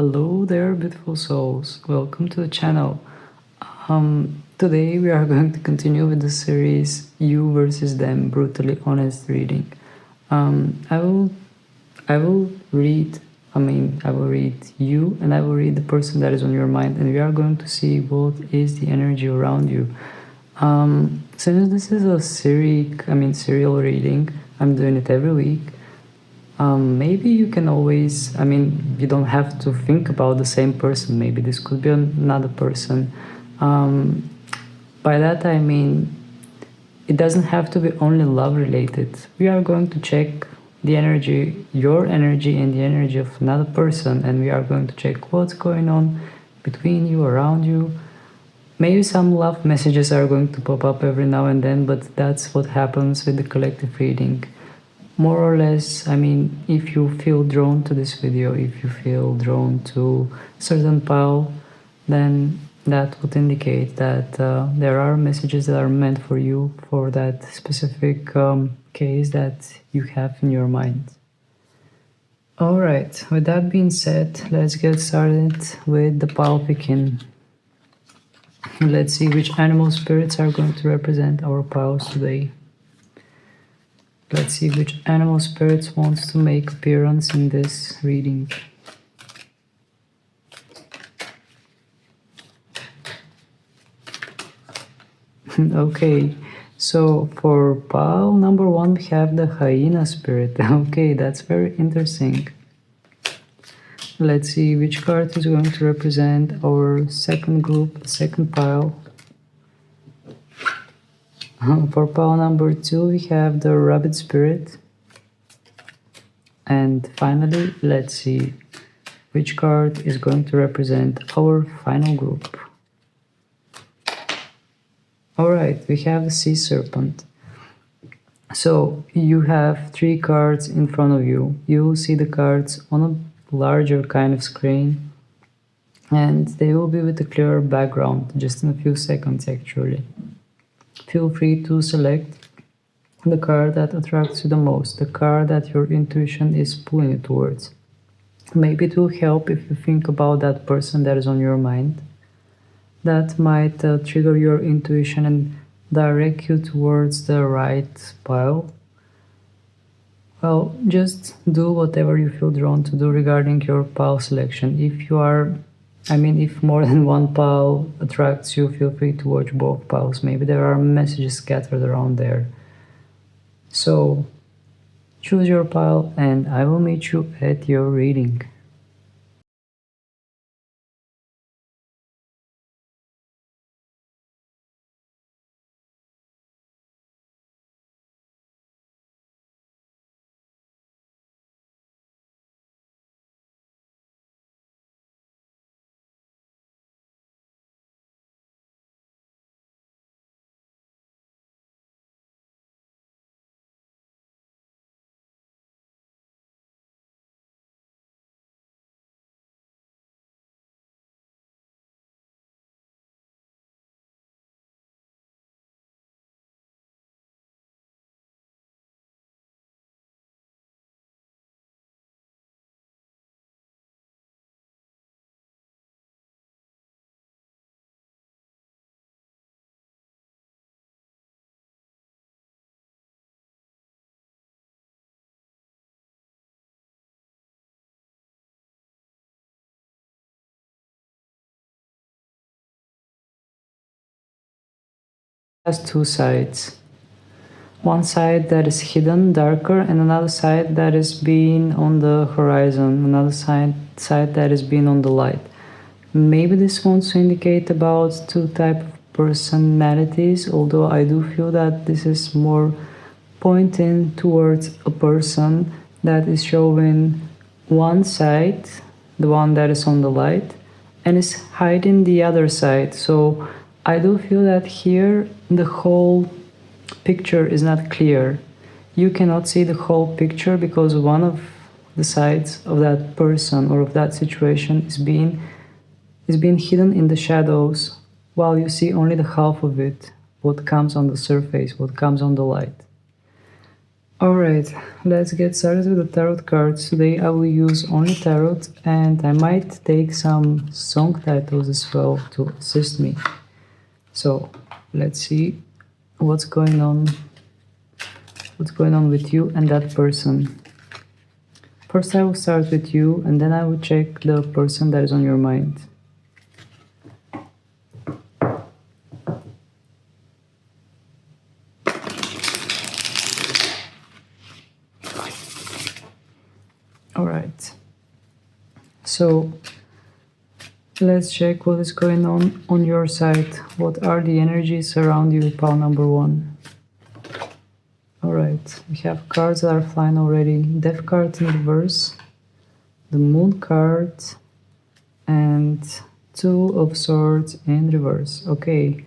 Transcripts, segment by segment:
Hello there, beautiful souls. Welcome to the channel. Today we are going to continue with the series You versus Them, brutally honest reading. I will read you and I will read the person that is on your mind, and we are going to see what is the energy around you. Since this is a serial reading, I'm doing it every week. Maybe you can always, you don't have to think about the same person. Maybe this could be another person. By that I mean, it doesn't have to be only love related. We are going to check the energy, your energy and the energy of another person, and we are going to check what's going on between you, around you. Maybe some love messages are going to pop up every now and then, but that's what happens with the collective reading. More or less, if you feel drawn to this video, if you feel drawn to a certain pile, then that would indicate that there are messages that are meant for you for that specific case that you have in your mind. Alright, with that being said, let's get started with the pile picking. Let's see which animal spirits are going to represent our piles today. Let's see which animal spirits wants to make appearance in this reading. Okay, so for pile number 1 we have the Hyena spirit. Okay, that's very interesting. Let's see which card is going to represent our second group, second pile. For pile number 2 we have the Rabbit spirit. And finally, let's see which card is going to represent our final group. Alright, we have the Sea Serpent. So you have 3 cards in front of you. You will see the cards on a larger kind of screen, and they will be with a clearer background just in a few seconds actually. Feel free to select the card that attracts you the most, the card that your intuition is pulling you towards. Maybe it will help if you think about that person that is on your mind. That might trigger your intuition and direct you towards the right pile. Well, just do whatever you feel drawn to do regarding your pile selection. If more than one pile attracts you, feel free to watch both piles. Maybe there are messages scattered around there. So, choose your pile and I will meet you at your reading. Has 2 sides. One side that is hidden, darker, and another side that is being on the horizon, another side that is being on the light. Maybe this wants to indicate about 2 types of personalities, although I do feel that this is more pointing towards a person that is showing one side, the one that is on the light, and is hiding the other side. So I do feel that here the whole picture is not clear. You cannot see the whole picture because one of the sides of that person or of that situation is being hidden in the shadows, while you see only the half of it, what comes on the surface, what comes on the light. Alright, let's get started with the tarot cards. Today I will use only tarot and I might take some song titles as well to assist me. So let's see what's going on with you and that person. First I will start with you and then I will check the person that is on your mind. Alright, so let's check what is going on your side. What are the energies around you, pile number one? Alright, we have cards that are flying already. Death card in reverse, the Moon card, and Two of Swords in reverse. Okay.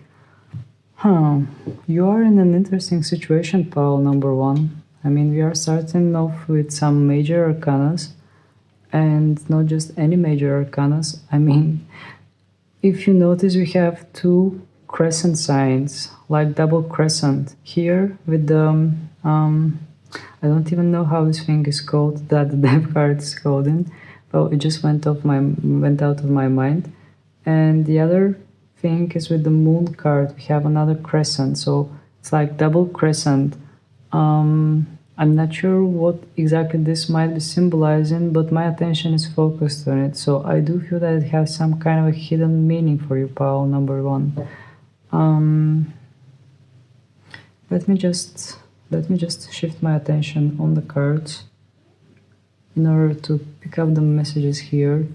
You are in an interesting situation, pile number one. I mean, we are starting off with some major arcanas, and not just any major arcanas. I mean, if you notice, we have two crescent signs, like double crescent here with the I don't even know how this thing is called that the death card is called in. Well, it just went out of my mind. And the other thing is with the Moon card. We have another crescent, so it's like double crescent. I'm not sure what exactly this might be symbolizing, but my attention is focused on it. So I do feel that it has some kind of a hidden meaning for you, pile number one. Let me just shift my attention on the cards in order to pick up the messages here.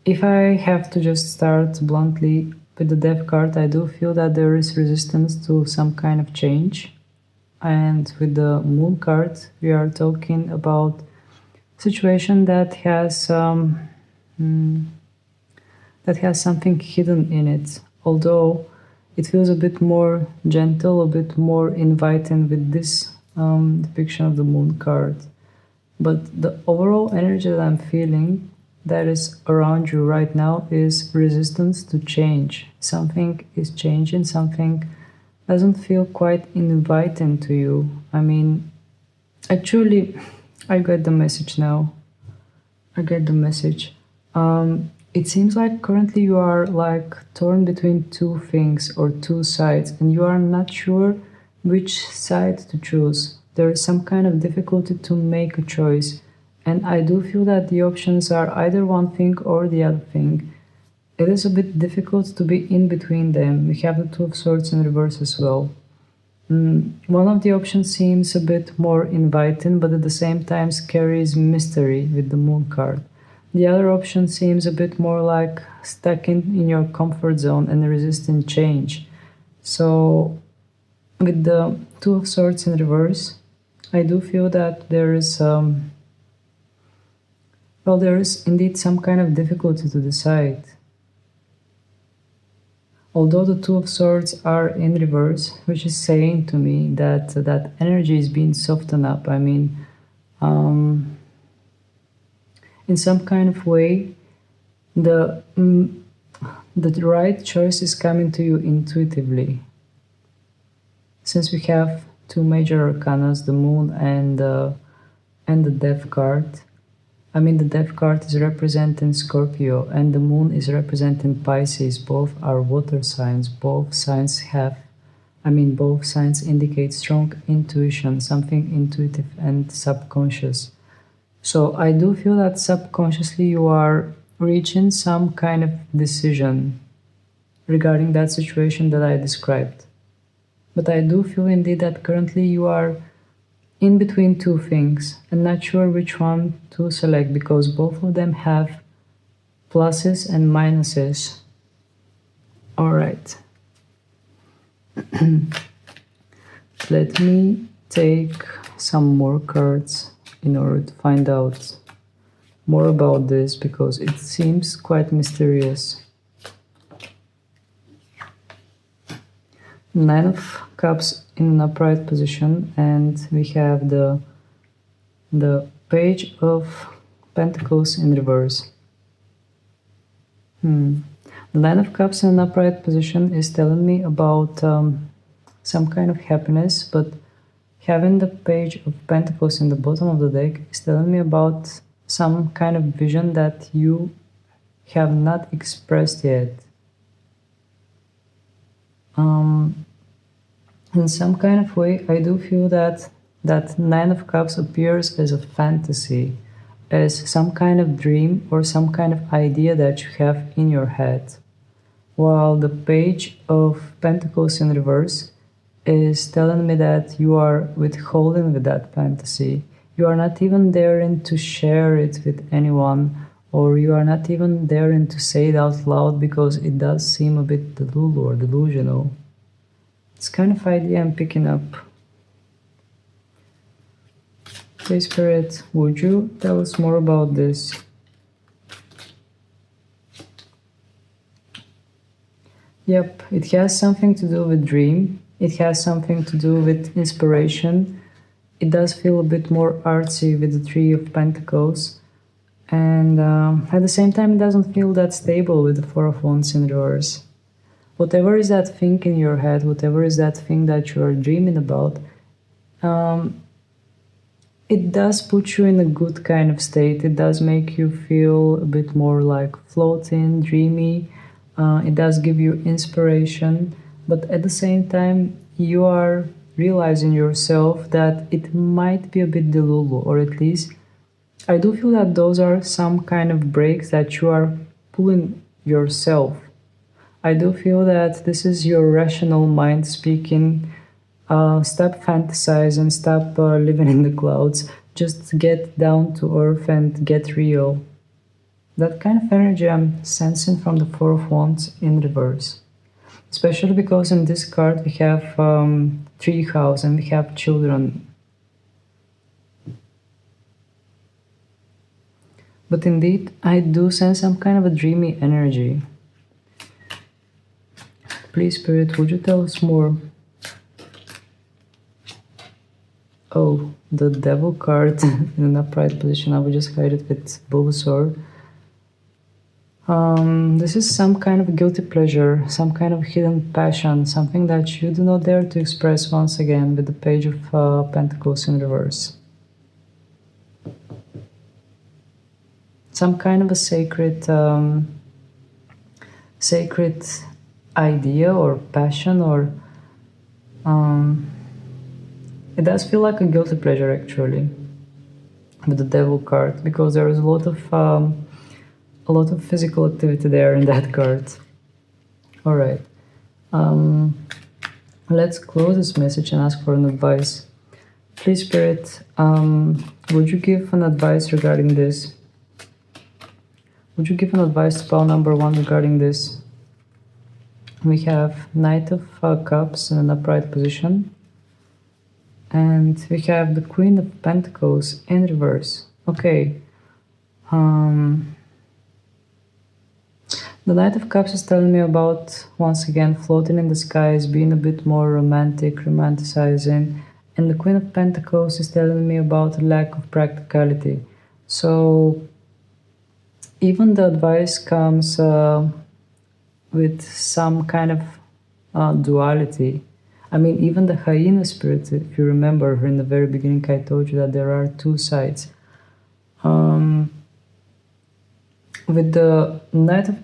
If I have to just start bluntly with the Death card, I do feel that there is resistance to some kind of change. And with the Moon card, we are talking about a situation that has something hidden in it. Although it feels a bit more gentle, a bit more inviting with this depiction of the Moon card. But the overall energy that I'm feeling that is around you right now is resistance to change. Something is changing, something doesn't feel quite inviting to you. I mean, actually, I get the message now. I get the message. It seems like currently you are like torn between two things or two sides, and you are not sure which side to choose. There is some kind of difficulty to make a choice, and I do feel that the options are either one thing or the other thing. It is a bit difficult to be in between them. We have the Two of Swords in reverse as well. One of the options seems a bit more inviting, but at the same time carries mystery with the Moon card. The other option seems a bit more like stuck in your comfort zone and resisting change. So with the Two of Swords in reverse, I do feel that there is indeed some kind of difficulty to decide. Although the Two of Swords are in reverse, which is saying to me that that energy is being softened up. I mean, in some kind of way, the right choice is coming to you intuitively. Since we have two major arcanas, the Moon and the Death card. I mean, the Death card is representing Scorpio and the Moon is representing Pisces. Both are water signs. Both signs indicate strong intuition, something intuitive and subconscious. So I do feel that subconsciously you are reaching some kind of decision regarding that situation that I described. But I do feel indeed that currently you are in between two things and not sure which one to select, because both of them have pluses and minuses. All right. Let me take some more cards in order to find out more about this, because it seems quite mysterious. Nine of Cups in an upright position, and we have the Page of Pentacles in reverse. The Nine of Cups in an upright position is telling me about some kind of happiness, but Having the Page of Pentacles in the bottom of the deck is telling me about some kind of vision that you have not expressed yet. In some kind of way, I do feel that that Nine of Cups appears as a fantasy, as some kind of dream or some kind of idea that you have in your head. While the Page of Pentacles in reverse is telling me that you are withholding with that fantasy. You are not even daring to share it with anyone, or you are not even daring to say it out loud because it does seem a bit delulu or delusional. It's kind of idea I'm picking up. Okay, Spirit, would you tell us more about this? Yep, it has something to do with dream. It has something to do with inspiration. It does feel a bit more artsy with the Three of Pentacles. And at the same time, it doesn't feel that stable with the Four of Wands in reverse. Whatever is that thing in your head, whatever is that thing that you are dreaming about, it does put you in a good kind of state. It does make you feel a bit more like floating, dreamy. It does give you inspiration, but at the same time, you are realizing yourself that it might be a bit delulu, or at least I do feel that those are some kind of breaks that you are pulling yourself. I do feel that this is your rational mind speaking. Stop fantasizing, stop living in the clouds, just get down to earth and get real. That kind of energy I'm sensing from the Four of Wands in reverse. Especially because in this card we have tree house and we have children. But indeed, I do sense some kind of a dreamy energy. Please, Spirit, would you tell us more? Oh, the Devil card in an upright position. I will just hide it with Bulbasaur. This is some kind of guilty pleasure, some kind of hidden passion, something that you do not dare to express once again with the Page of Pentacles in reverse. Some kind of a sacred idea or passion, or it does feel like a guilty pleasure actually with the Devil card, because there is a lot of physical activity there in that card. All right, let's close this message and ask for an advice. Please, Spirit, would you give an advice regarding this? Would you give an advice to pile number 1 regarding this? We have Knight of Cups in an upright position. And we have the Queen of Pentacles in reverse. Okay. The Knight of Cups is telling me about, once again, floating in the skies, being a bit more romantic, romanticizing. And the Queen of Pentacles is telling me about a lack of practicality. So even the advice comes with some kind of duality. I mean, even the Hyena spirit, if you remember in the very beginning, I told you that there are two sides. With the Knight of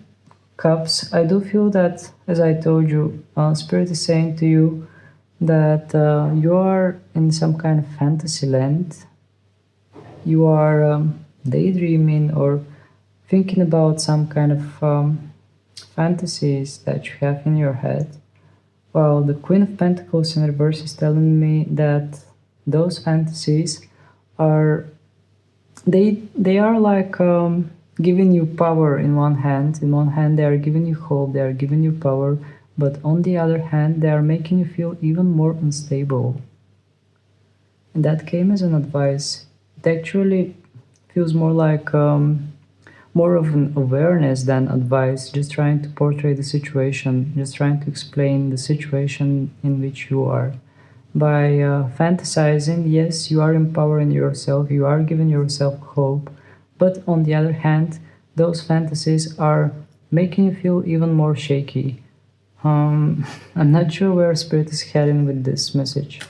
Cups, I do feel that, as I told you, Spirit is saying to you that you are in some kind of fantasy land. You are daydreaming or thinking about some kind of fantasies that you have in your head. Well, the Queen of Pentacles in reverse is telling me that those fantasies are, they are like giving you power in one hand. In one hand, they are giving you hope, they are giving you power, but on the other hand, they are making you feel even more unstable. And that came as an advice. It actually feels more like more of an awareness than advice, just trying to portray the situation, just trying to explain the situation in which you are. By fantasizing, yes, you are empowering yourself, you are giving yourself hope, but on the other hand, those fantasies are making you feel even more shaky. I'm not sure where Spirit is heading with this message.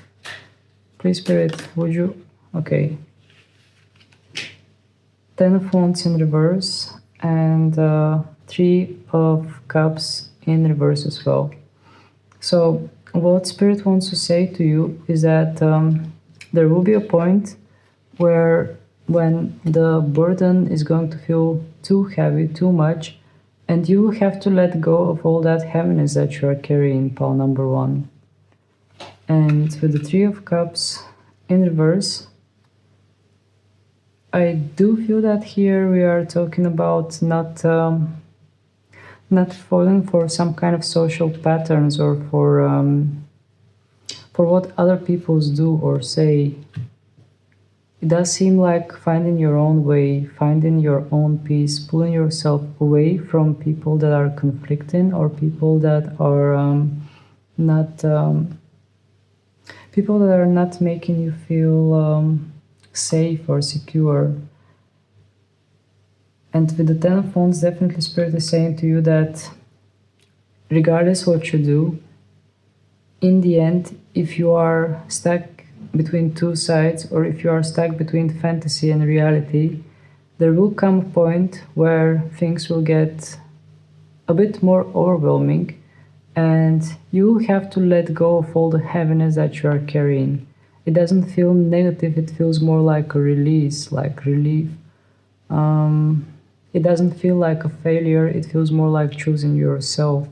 Please, Spirit, would you... Okay. 10 of Wands in reverse and 3 of Cups in reverse as well. So what Spirit wants to say to you is that there will be a point where when the burden is going to feel too heavy, too much, and you have to let go of all that heaviness that you are carrying, pile number 1. And with the 3 of Cups in reverse, I do feel that here we are talking about not falling for some kind of social patterns or for what other people do or say. It does seem like finding your own way, finding your own peace, pulling yourself away from people that are conflicting or people that are not making you feel safe or secure. And with the 10 of Wands, definitely Spirit is saying to you that regardless what you do, in the end, if you are stuck between two sides or if you are stuck between fantasy and reality, there will come a point where things will get a bit more overwhelming and you have to let go of all the heaviness that you are carrying. It doesn't feel negative, it feels more like a release, like relief. It doesn't feel like a failure, it feels more like choosing yourself.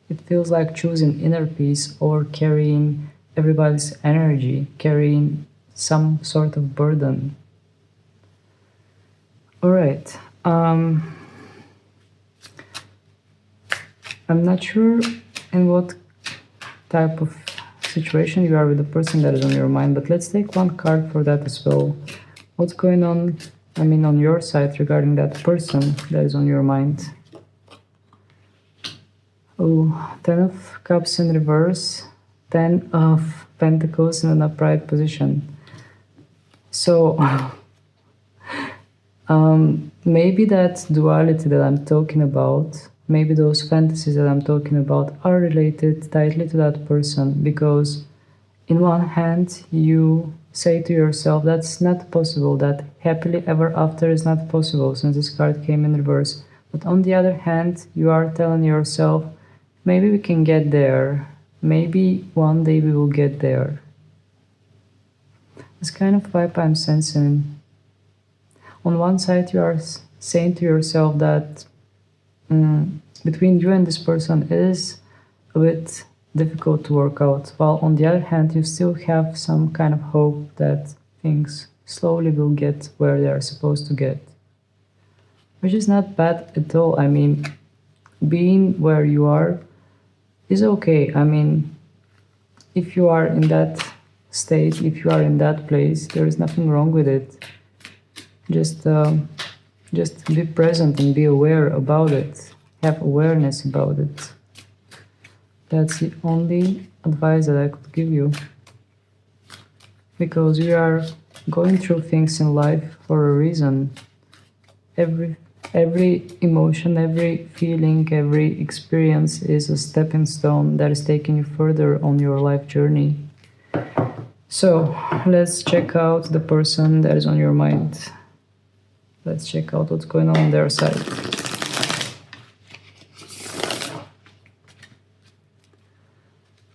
It feels like choosing inner peace or carrying everybody's energy, carrying some sort of burden. Alright. I'm not sure in what type of situation you are with the person that is on your mind, but let's take one card for that as well. What's going on, on your side regarding that person that is on your mind? Oh, 10 of Cups in reverse, 10 of Pentacles in an upright position. So, maybe that duality that I'm talking about, maybe those fantasies that I'm talking about are related tightly to that person, because in one hand you say to yourself that's not possible, that happily ever after is not possible since this card came in reverse. But on the other hand, you are telling yourself, maybe we can get there, maybe one day we will get there. This kind of vibe I'm sensing. On one side you are saying to yourself that between you and this person it is a bit difficult to work out, while on the other hand you still have some kind of hope that things slowly will get where they are supposed to get. Which is not bad at all. Being where you are is okay. If you are in that state, if you are in that place, there is nothing wrong with it. Just be present and be aware about it. Have awareness about it. That's the only advice that I could give you. Because you are going through things in life for a reason. Every emotion, every feeling, every experience is a stepping stone that is taking you further on your life journey. So, let's check out the person that is on your mind. Let's check out what's going on their side.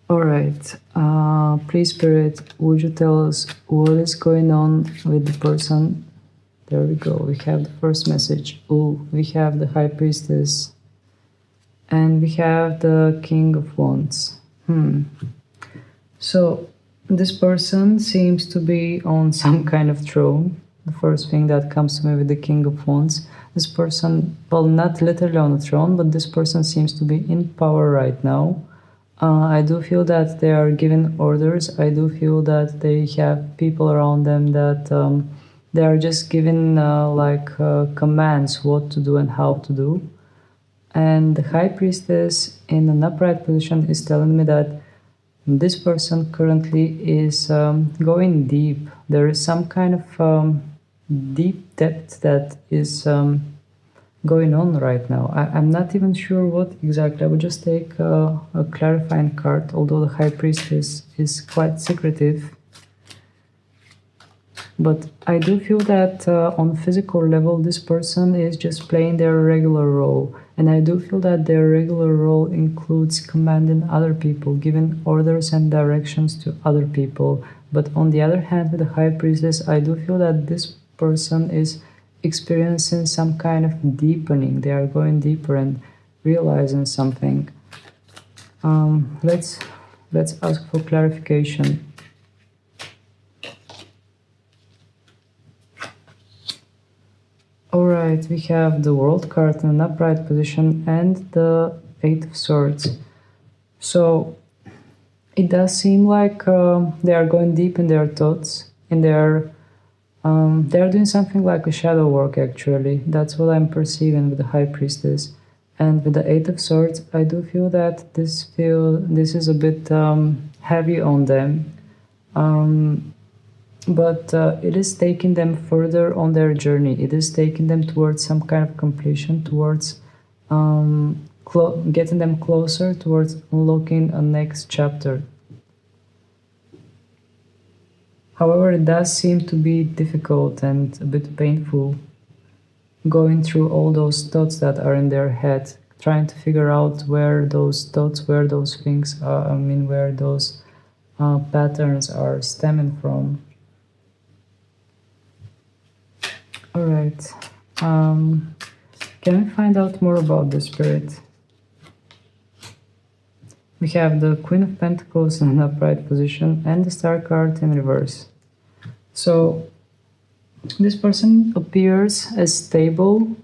Alright, please Spirit, would you tell us what is going on with the person? There we go, we have the first message. Ooh, we have the High Priestess. And we have the King of Wands. So, this person seems to be on some kind of throne. The first thing that comes to me with the King of Wands. This person, well, not literally on a throne, but this person seems to be in power right now. I do feel that they are given orders. I do feel that they have people around them that they are just given commands what to do and how to do. And the High Priestess in an upright position is telling me that this person currently is going deep. There is some kind of deep depth that is going on right now. I'm not even sure what exactly. I would just take a clarifying card, although the High Priestess is quite secretive. But I do feel that on physical level, this person is just playing their regular role. And I do feel that their regular role includes commanding other people, giving orders and directions to other people. But on the other hand, with the High Priestess, I do feel that this person is experiencing some kind of deepening. They are going deeper and realizing something. Let's ask for clarification. Alright, we have the World card in an upright position and the Eight of Swords. So it does seem like they are going deep in their thoughts, in their they are doing something like a shadow work actually. That's what I'm perceiving with the High Priestess. And with the Eight of Swords, I do feel that this is a bit heavy on them. But it is taking them further on their journey. It is taking them towards some kind of completion, towards getting them closer towards unlocking a next chapter. However, it does seem to be difficult and a bit painful going through all those thoughts that are in their head, trying to figure out where those thoughts, where those things are, where those patterns are stemming from. Alright, can we find out more about the spirit? We have the Queen of Pentacles in an upright position and the Star card in reverse. So, this person appears as stable,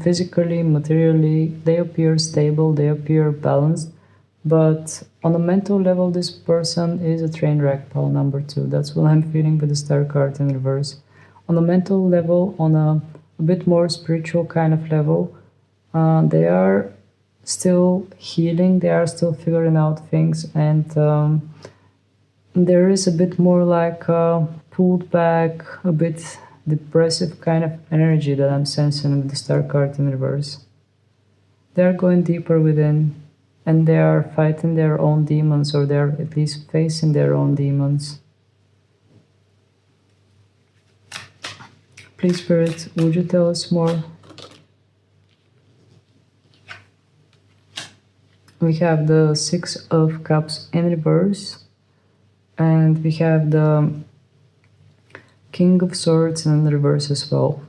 physically, materially. They appear stable, they appear balanced, but on a mental level, this person is a train wreck, pile number 2. That's what I'm feeling with the Star card in reverse. On a mental level, on a bit more spiritual kind of level, they are still healing, they are still figuring out things, and there is a bit more like pulled back, a bit depressive kind of energy that I'm sensing with the Star card in reverse. They are going deeper within, and they are fighting their own demons, or they're at least facing their own demons. Please, Spirit, would you tell us more? We have the Six of Cups in reverse, and we have the King of Swords in reverse as well.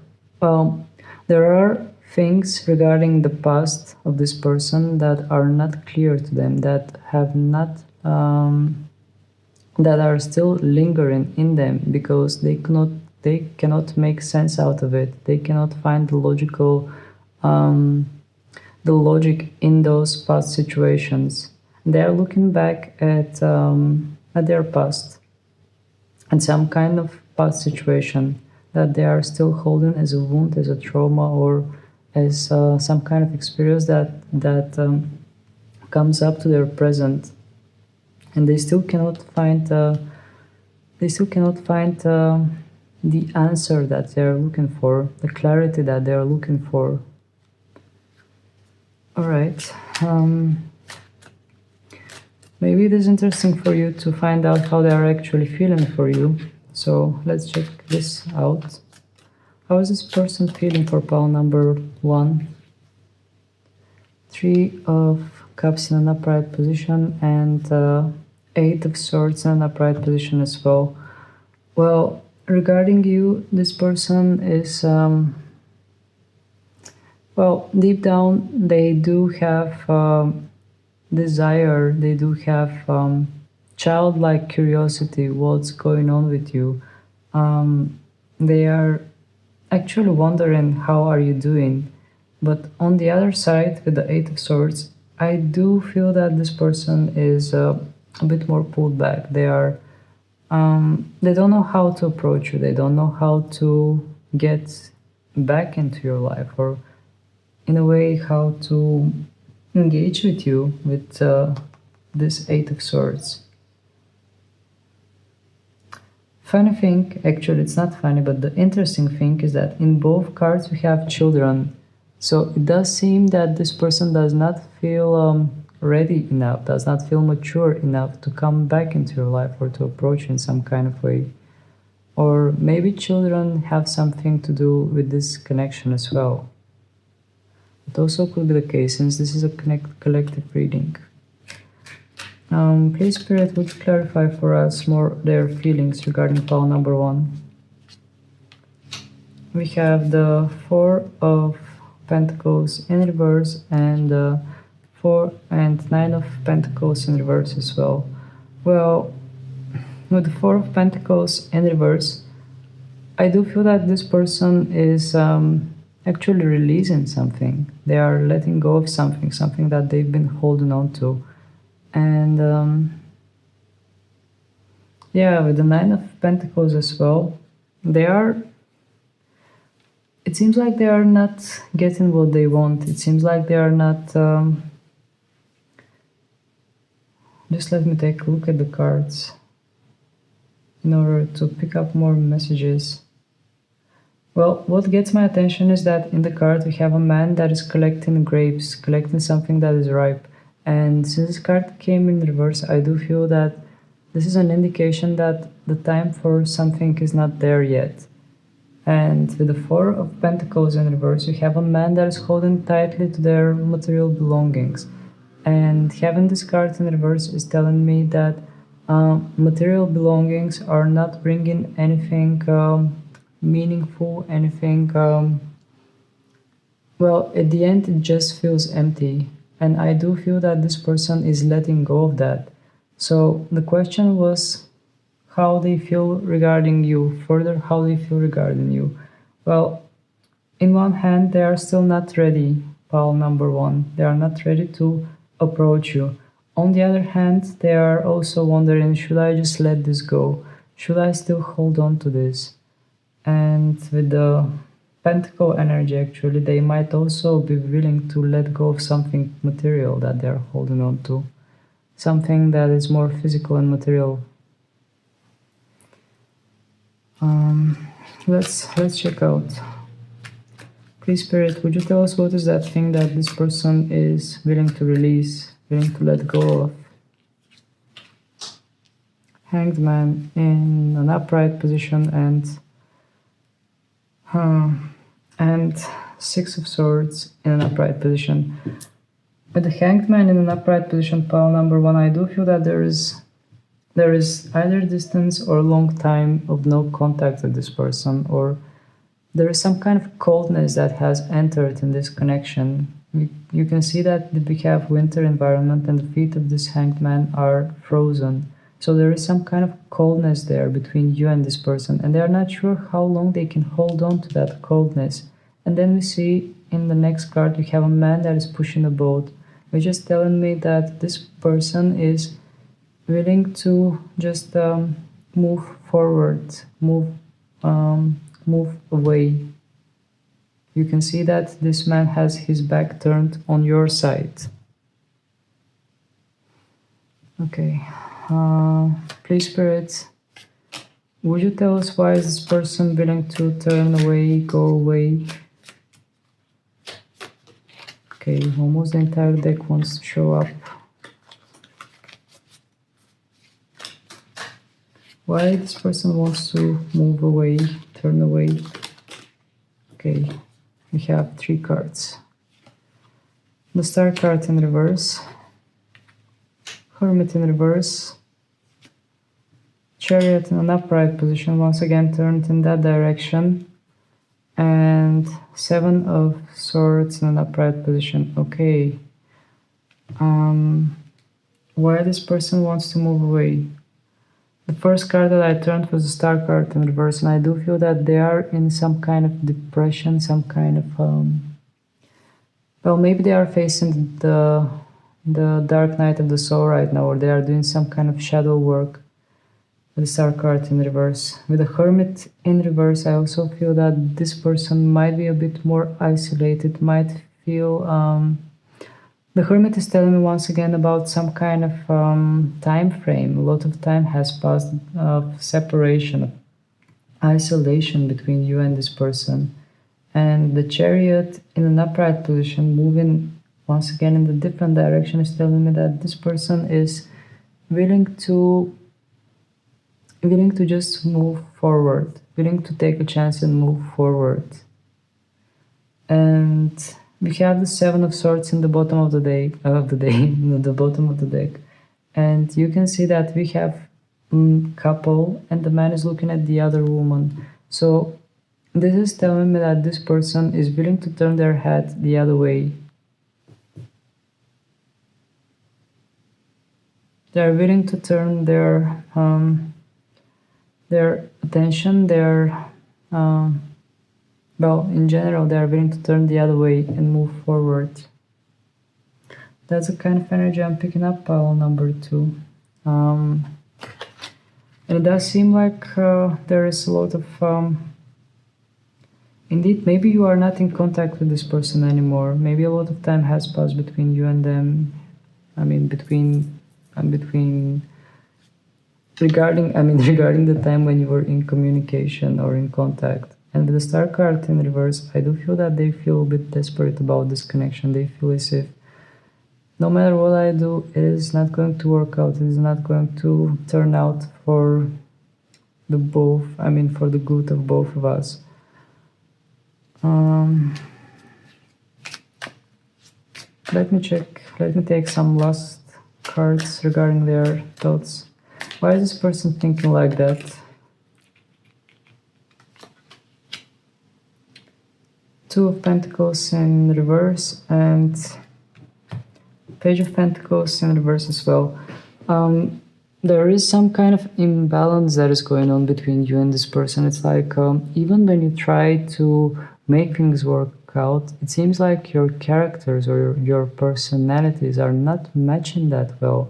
Well, there are things regarding the past of this person that are not clear to them, that have not, that are still lingering in them because they cannot make sense out of it. They cannot find the logic in those past situations. They are looking back at their past and some kind of past situation that they are still holding as a wound, as a trauma, or as some kind of experience that comes up to their present, and they still cannot find the answer that they're looking for, the clarity that they're looking for. Alright, maybe it is interesting for you to find out how they are actually feeling for you. So let's check this out. How is this person feeling for pile number 1? 3 of Cups in an upright position and 8 of Swords in an upright position as well. Well, regarding you, this person is, well, deep down, they do have desire, they do have childlike curiosity, what's going on with you. They are actually wondering how are you doing. But on the other side, with the 8 of Swords, I do feel that this person is a bit more pulled back. They are, they don't know how to approach you. They don't know how to get back into your life, or in a way, how to engage with you with this 8 of Swords. Funny thing, actually it's not funny, but the interesting thing is that in both cards we have children. So it does seem that this person does not feel ready enough, does not feel mature enough to come back into your life or to approach you in some kind of way. Or maybe children have something to do with this connection as well. It also could be the case, since this is a collective reading. Please, Spirit, would you clarify for us more their feelings regarding pile number 1? We have the Four of Pentacles in reverse and the 4 and 9 of Pentacles in reverse as well. Well, with the Four of Pentacles in reverse, I do feel that this person is actually releasing something. They are letting go of something, something that they've been holding on to. And yeah, with the Nine of Pentacles as well, it seems like they are not getting what they want. It seems like they are not... Just let me take a look at the cards in order to pick up more messages. Well, what gets my attention is that in the card we have a man that is collecting grapes, collecting something that is ripe. And since this card came in reverse, I do feel that this is an indication that the time for something is not there yet. And with the Four of Pentacles in reverse, you have a man that is holding tightly to their material belongings. And having this card in reverse is telling me that material belongings are not bringing anything meaningful, anything... well, at the end it just feels empty. And I do feel that this person is letting go of that. So the question was how they feel regarding you, further how they feel regarding you. Well, in one hand, they are still not ready, pile number 1. They are not ready to approach you. On the other hand, they are also wondering, should I just let this go? Should I still hold on to this? And with the Pentacle energy, actually, they might also be willing to let go of something material that they're holding on to. Something that is more physical and material. Let's check out. Please, Spirit, would you tell us what is that thing that this person is willing to release, willing to let go of? Hanged Man in an upright position and Six of Swords in an upright position. With the Hanged Man in an upright position, pile number 1, I do feel that there is either distance or long time of no contact with this person, or there is some kind of coldness that has entered in this connection. You can see that we have winter environment and the feet of this Hanged Man are frozen. So there is some kind of coldness there between you and this person, and they are not sure how long they can hold on to that coldness. And then we see in the next card you have a man that is pushing a boat, which is telling me that this person is willing to just move forward, move away. You can see that this man has his back turned on your side. Okay. Please, Spirit, would you tell us why is this person willing to turn away, go away? Okay, almost the entire deck wants to show up. Why this person wants to move away, turn away? Okay, we have 3 cards. The Star card in reverse, Hermit in reverse, Chariot in an upright position, once again turned in that direction, and 7 of Swords in an upright position. Okay. Why this person wants to move away? The first card that I turned was the Star card in reverse, and I do feel that they are in some kind of depression, some kind of well, maybe they are facing the dark night of the soul right now, or they are doing some kind of shadow work. With the Star card in reverse. With the Hermit in reverse, I also feel that this person might be a bit more isolated, might feel... The Hermit is telling me once again about some kind of time frame. A lot of time has passed of separation, of isolation between you and this person. And the chariot in an upright position, moving once again in the different direction, is telling me that this person is willing to just move forward, willing to take a chance and move forward. And we have the Seven of Swords in the bottom of the day the bottom of the deck, and you can see that we have couple, and the man is looking at the other woman. So this is telling me that this person is willing to turn their head the other way. They are willing to turn their attention, well, in general, they are willing to turn the other way and move forward. That's the kind of energy I'm picking up, pile number 2. And it does seem like there is a lot of... Indeed, maybe you are not in contact with this person anymore. Maybe a lot of time has passed between you and them. Regarding the time when you were in communication or in contact. And with the Star card in reverse, I do feel that they feel a bit desperate about this connection. They feel as if no matter what I do, it is not going to work out. It is not going to turn out for the good of both of us. Let me check. Let me take some last cards regarding their thoughts. Why is this person thinking like that? Two of Pentacles in reverse and Page of Pentacles in reverse as well. There is some kind of imbalance that is going on between you and this person. It's like even when you try to make things work out, it seems like your characters or your personalities are not matching that well.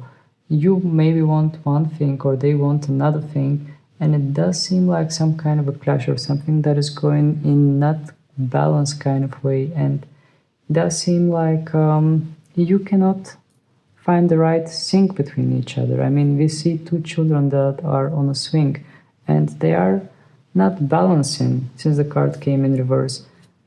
You maybe want one thing or they want another thing, and it does seem like some kind of a clash or something that is going in not balanced kind of way, and it does seem like you cannot find the right sync between each other. I mean, we see two children that are on a swing and they are not balancing since the card came in reverse.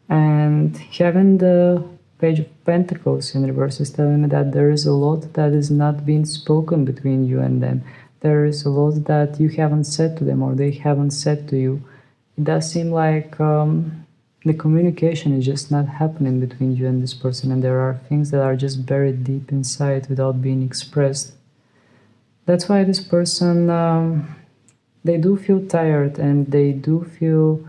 And having the Page of Pentacles in reverse is telling me that there is a lot that is not being spoken between you and them. There is a lot that you haven't said to them or they haven't said to you. It does seem like the communication is just not happening between you and this person, and there are things that are just buried deep inside without being expressed. That's why this person, they do feel tired, and they do feel,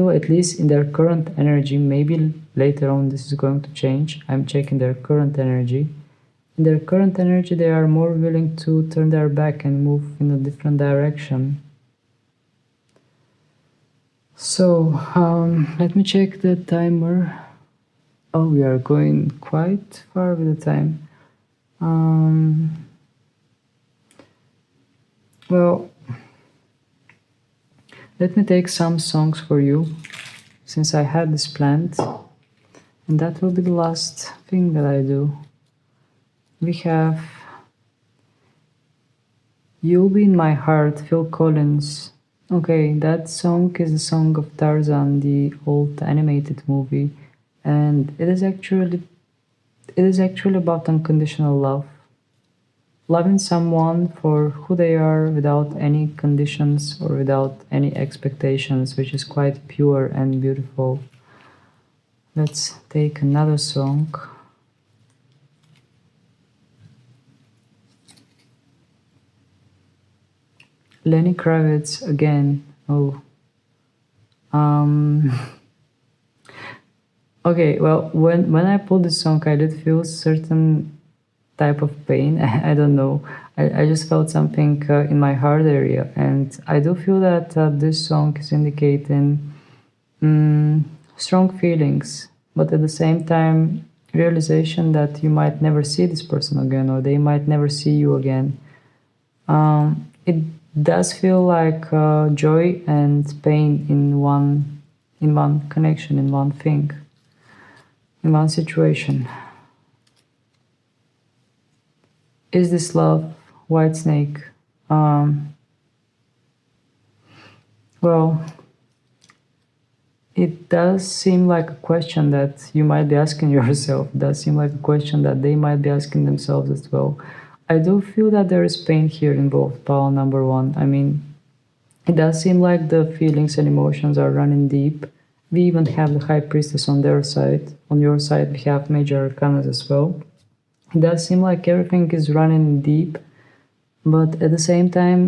at least in their current energy, maybe later on this is going to change. I'm checking their current energy. In their current energy, they are more willing to turn their back and move in a different direction. So, let me check the timer. Oh, we are going quite far with the time. Well, let me take some songs for you, since I had this planned. And that will be the last thing that I do. We have You'll Be in My Heart, Phil Collins. Okay, that song is the song of Tarzan, the old animated movie, and it is actually about unconditional love. Loving someone for who they are without any conditions or without any expectations, which is quite pure and beautiful. Let's take another song. Lenny Kravitz again. Oh. Okay, well, when I pulled this song, I did feel certain type of pain. I don't know. I just felt something in my heart area, and I do feel that this song is indicating strong feelings, but at the same time, realization that you might never see this person again, or they might never see you again. It does feel like joy and pain in one connection, in one thing, in one situation. Is this love? Whitesnake. Well, it does seem like a question that you might be asking yourself. It does seem like a question that they might be asking themselves as well. I do feel that there is pain here involved, pile number one. I mean, it does seem like the feelings and emotions are running deep. We even have the High Priestess on their side. On your side, we have Major Arcanas as well. It does seem like everything is running deep, but at the same time,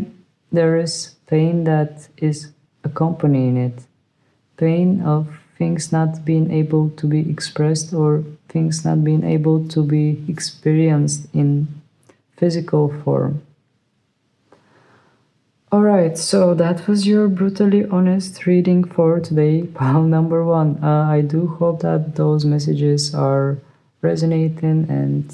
there is pain that is accompanying it. Pain of things not being able to be expressed or things not being able to be experienced in physical form. Alright, so that was your brutally honest reading for today, pile number one. I do hope that those messages are resonating and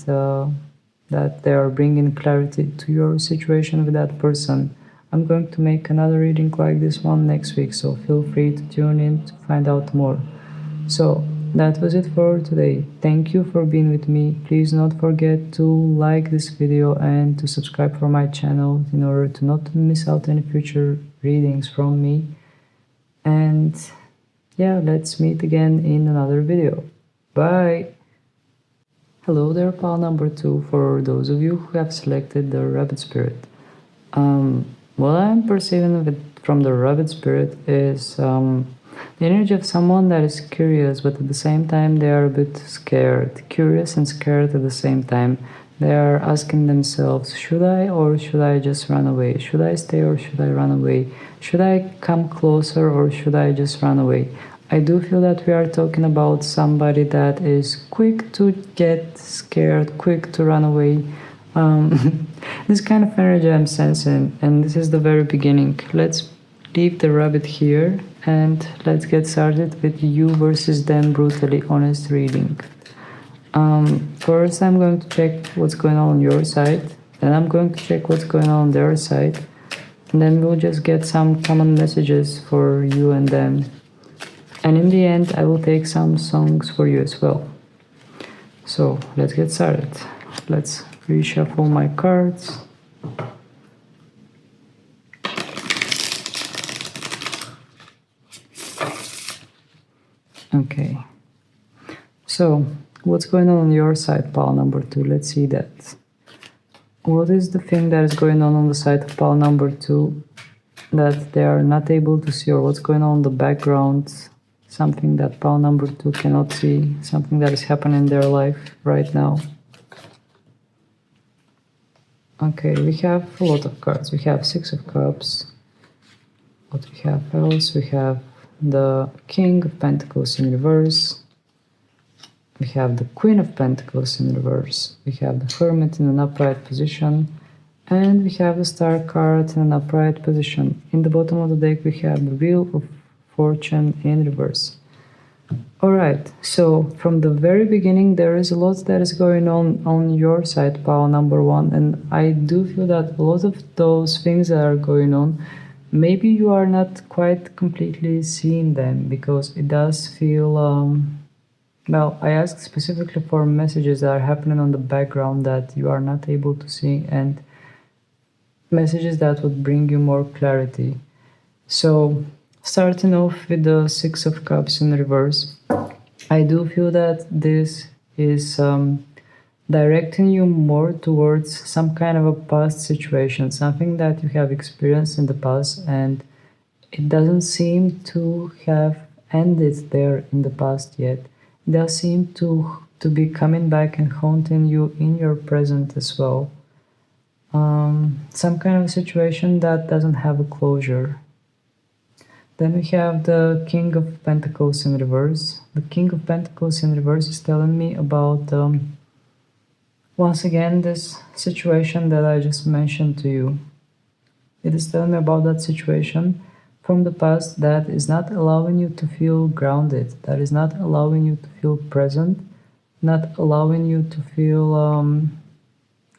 that they are bringing clarity to your situation with that person. I'm going to make another reading like this one next week, so feel free to tune in to find out more. So, that was it for today. Thank you for being with me. Please not forget to like this video and to subscribe for my channel in order to not miss out any future readings from me. And yeah, let's meet again in another video. Bye! Hello there, pile number two, for those of you who have selected the rabbit spirit. What I'm perceiving from the rabbit spirit is the energy of someone that is curious, but at the same time they are a bit scared. Curious and scared at the same time. They are asking themselves, should I or should I just run away? Should I stay or should I run away? Should I come closer or should I just run away? I do feel that we are talking about somebody that is quick to get scared, quick to run away. This kind of energy I'm sensing, and this is the very beginning. Let's leave the rabbit here and let's get started with you versus them brutally honest reading. First I'm going to check what's going on your side, then I'm going to check what's going on their side, and then we'll just get some common messages for you and them. And in the end I will take some songs for you as well. So let's get started. Let's reshuffle my cards. Okay, so what's going on your side, pile number two? Let's see that. What is the thing that is going on the side of pile number two that they are not able to see, or what's going on in the background? Something that pile number two cannot see, something that is happening in their life right now. Okay, we have a lot of cards. We have Six of Cups. What we have else? We have the King of Pentacles in reverse. We have the Queen of Pentacles in reverse. We have the Hermit in an upright position. And we have the Star card in an upright position. In the bottom of the deck we have the Wheel of Fortune in reverse. Alright, so from the very beginning there is a lot that is going on your side, pile number one, and I do feel that a lot of those things that are going on, maybe you are not quite completely seeing them, because it does feel, well, I asked specifically for messages that are happening on the background that you are not able to see, and messages that would bring you more clarity. So starting off with the Six of Cups in reverse, I do feel that this is directing you more towards some kind of a past situation, something that you have experienced in the past, and it doesn't seem to have ended there in the past yet. It does seem to be coming back and haunting you in your present as well. Some kind of a situation that doesn't have a closure. Then we have the King of Pentacles in reverse. The King of Pentacles in reverse is telling me about, once again, this situation that I just mentioned to you. It is telling me about that situation from the past that is not allowing you to feel grounded, that is not allowing you to feel present, not allowing you to feel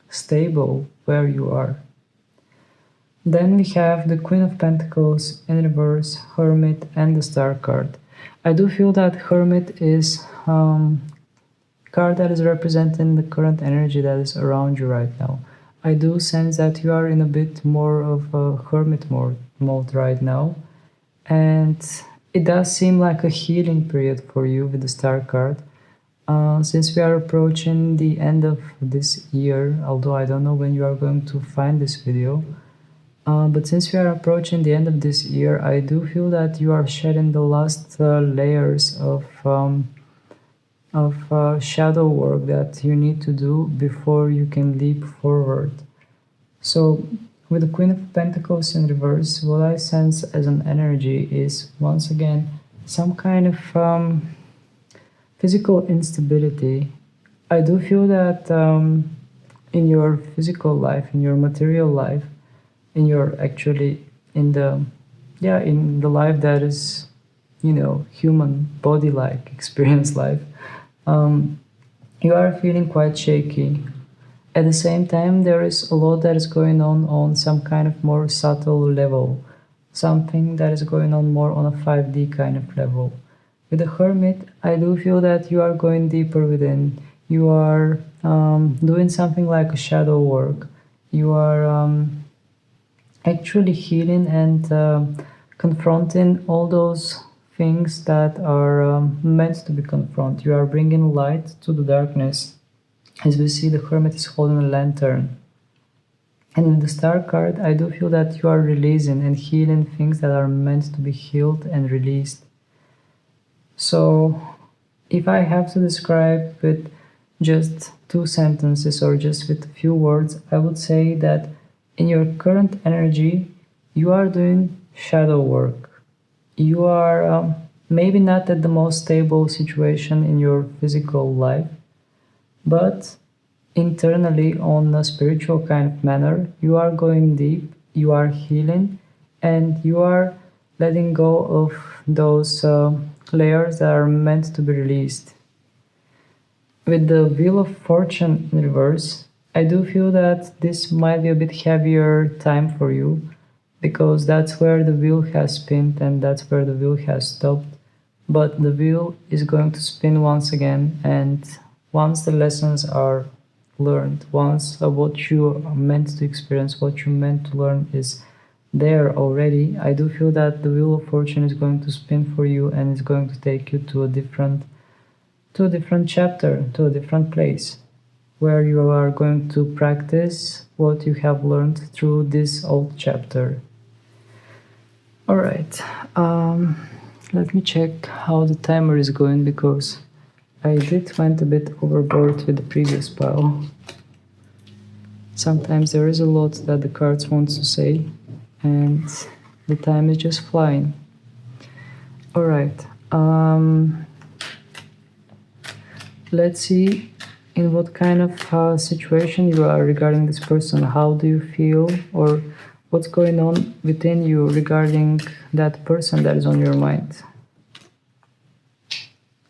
stable where you are. Then we have the Queen of Pentacles in reverse, Hermit, and the Star card. I do feel that Hermit is a card that is representing the current energy that is around you right now. I do sense that you are in a bit more of a hermit mode right now, and it does seem like a healing period for you with the Star card. Since we are approaching the end of this year, although I don't know when you are going to find this video, but since we are approaching the end of this year, I do feel that you are shedding the last layers of shadow work that you need to do before you can leap forward. So, with the Queen of Pentacles in reverse, what I sense as an energy is once again some kind of physical instability. I do feel that in your physical life, in your material life, in your actually in the in the life that is, you know, human body like experience life, um, you are feeling quite shaky. At the same time, there is a lot that is going on some kind of more subtle level, something that is going on more on a 5D kind of level. With the Hermit, I do feel that you are going deeper within. You are doing something like a shadow work. You are actually healing and confronting all those things that are meant to be confronted. You are bringing light to the darkness. As we see, the Hermit is holding a lantern. And in the Star card, I do feel that you are releasing and healing things that are meant to be healed and released. So, if I have to describe with just 2 sentences or just with a few words, I would say that in your current energy, you are doing shadow work. You are maybe not at the most stable situation in your physical life, but internally, on a spiritual kind of manner, you are going deep, you are healing, and you are letting go of those layers that are meant to be released. With the Wheel of Fortune in reverse, I do feel that this might be a bit heavier time for you, because that's where the wheel has spinned and that's where the wheel has stopped. But the wheel is going to spin once again, and once the lessons are learned, once what you are meant to experience, what you meant to learn is there already, I do feel that the Wheel of Fortune is going to spin for you and it's going to take you to a different chapter, to a different place, where you are going to practice what you have learned through this old chapter. Alright, let me check how the timer is going, because I did went a bit overboard with the previous pile. Sometimes there is a lot that the cards want to say, and the time is just flying. Alright, let's see in what kind of situation you are regarding this person. How do you feel, or what's going on within you regarding that person that is on your mind?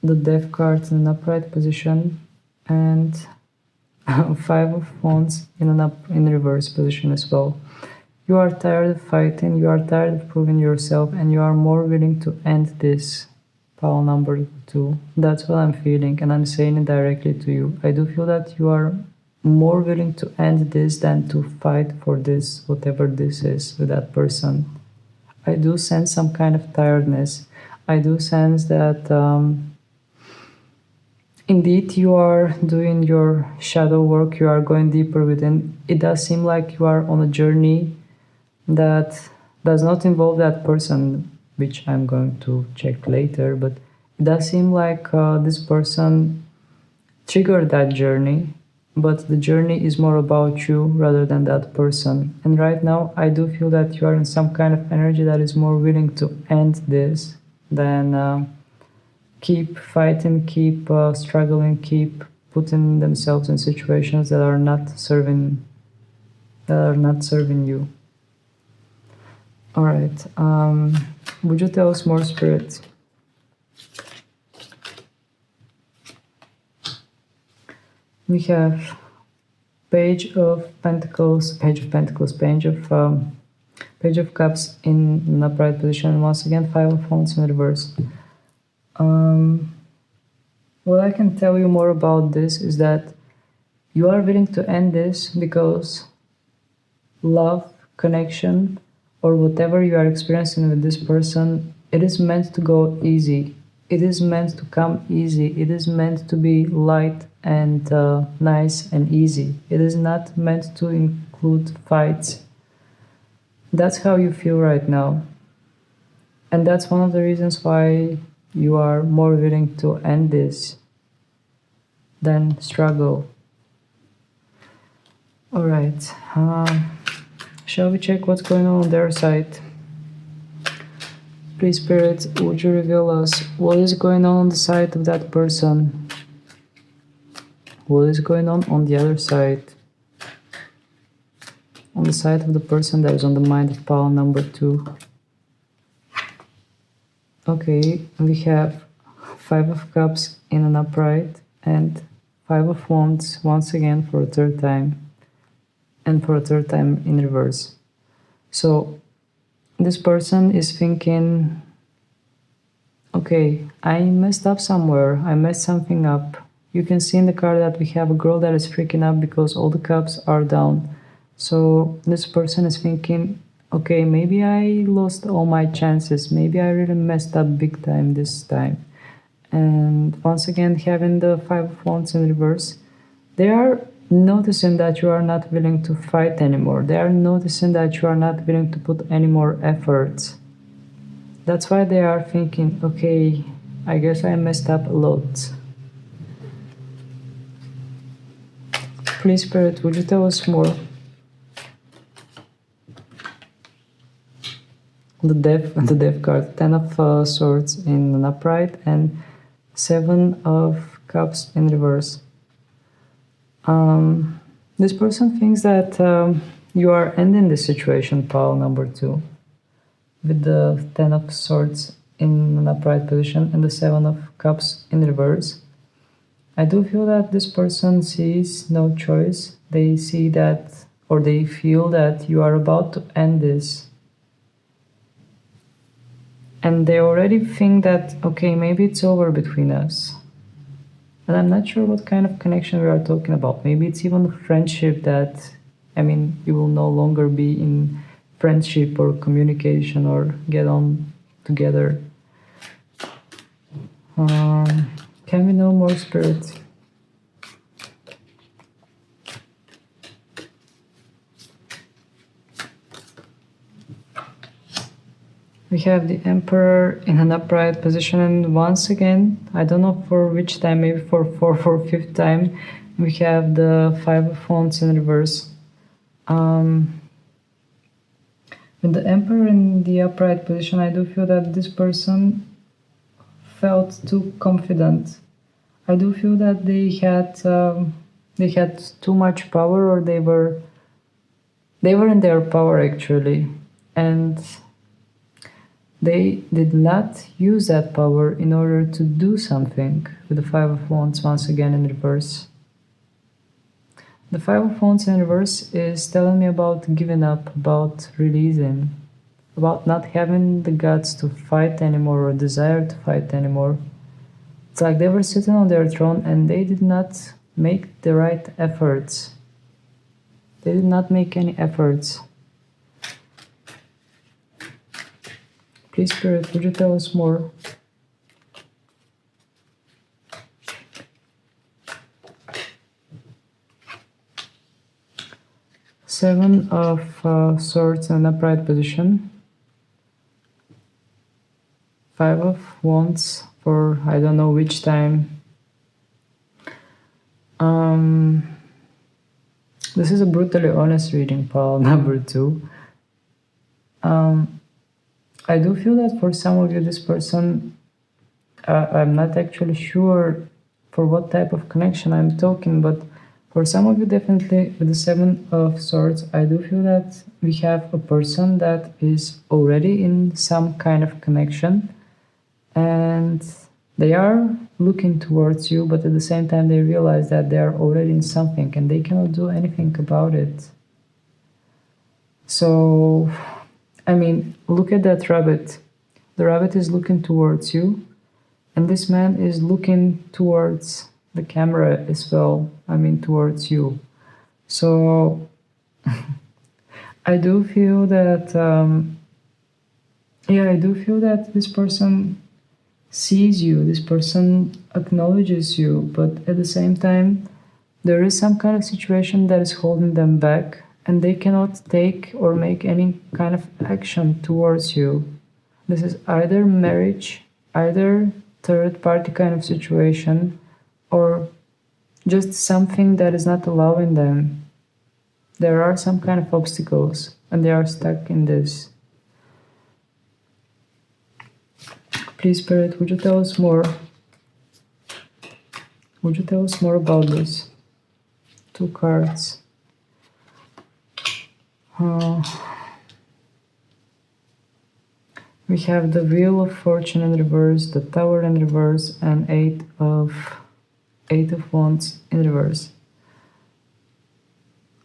The Death card in an upright position, and 5 of Wands in reverse position as well. You are tired of fighting, you are tired of proving yourself, and you are more willing to end this. Pile number 2. That's what I'm feeling, and I'm saying it directly to you. I do feel that you are more willing to end this than to fight for this, whatever this is, with that person. I do sense some kind of tiredness. I do sense that indeed you are doing your shadow work, you are going deeper within. It does seem like you are on a journey that does not involve that person, which I'm going to check later, but it does seem like this person triggered that journey, but the journey is more about you rather than that person. And right now I do feel that you are in some kind of energy that is more willing to end this than keep fighting, keep struggling, keep putting themselves in situations that are not serving you. All right, would you tell us more, Spirit? We have Page of Pentacles, Page of Cups in an upright position, and once again 5 of Wands in reverse. What I can tell you more about this is that you are willing to end this because love, connection, or whatever you are experiencing with this person It is meant to go easy. It is meant to come easy. It is meant to be light and nice and easy. It is not meant to include fights. That's how you feel right now. And that's one of the reasons why you are more willing to end this than struggle. Alright, shall we check what's going on their side? Please, Spirit, would you reveal us what is going on the side of that person? What is going on the other side? On the side of the person that is on the mind of pile number 2. Okay, we have 5 of Cups in an upright and 5 of Wands once again for a third time. And for a third time in reverse. So this person is thinking, okay, I messed up somewhere, I messed something up. You can see in the card that we have a girl that is freaking out because all the cups are down. So this person is thinking, okay, maybe I lost all my chances, maybe I really messed up big time this time. And once again, having the 5 of Wands in reverse, they are noticing that you are not willing to fight anymore. They are noticing that you are not willing to put any more efforts. That's why they are thinking, okay, I guess I messed up a lot. Please, Spirit, would you tell us more? The death card, 10 of Swords in an upright and 7 of Cups in reverse. This person thinks that you are ending the situation, pile number 2, with the 10 of Swords in an upright position and the 7 of Cups in reverse. I do feel that this person sees no choice. They see that, or they feel that you are about to end this. And they already think that, okay, maybe it's over between us. And I'm not sure what kind of connection we are talking about. Maybe it's even a friendship that, you will no longer be in friendship or communication or get on together. Can we know more, Spirit? We have the Emperor in an upright position, and once again, I don't know for which time, maybe for 4th or 5th time, we have the 5 of Wands in reverse. With the Emperor in the upright position, I do feel that this person felt too confident. I do feel that they had too much power, or they were in their power actually, and they did not use that power in order to do something. With the 5 of Wands once again in reverse. The 5 of Wands in reverse is telling me about giving up, about releasing, about not having the guts to fight anymore or desire to fight anymore. It's like they were sitting on their throne and they did not make the right efforts. They did not make any efforts. Please, Spirit, would you tell us more? Seven of Swords in an upright position. 5 of Wands for I don't know which time. This is a brutally honest reading, pile number 2. I do feel that for some of you, this person, I'm not actually sure for what type of connection I'm talking, but for some of you, definitely with the 7 of Swords, I do feel that we have a person that is already in some kind of connection, and they are looking towards you, but at the same time they realize that they are already in something and they cannot do anything about it. So, look at that rabbit. The rabbit is looking towards you, and this man is looking towards the camera as well, towards you. So I do feel that Yeah, I do feel that this person sees you, this person acknowledges you, but at the same time, there is some kind of situation that is holding them back, and they cannot take or make any kind of action towards you. This is either marriage, either third party kind of situation, or just something that is not allowing them. There are some kind of obstacles, and they are stuck in this. Please, Spirit, would you tell us more? Would you tell us more about this? 2 cards. We have the Wheel of Fortune in reverse, the Tower in reverse, and Eight of Wands in reverse.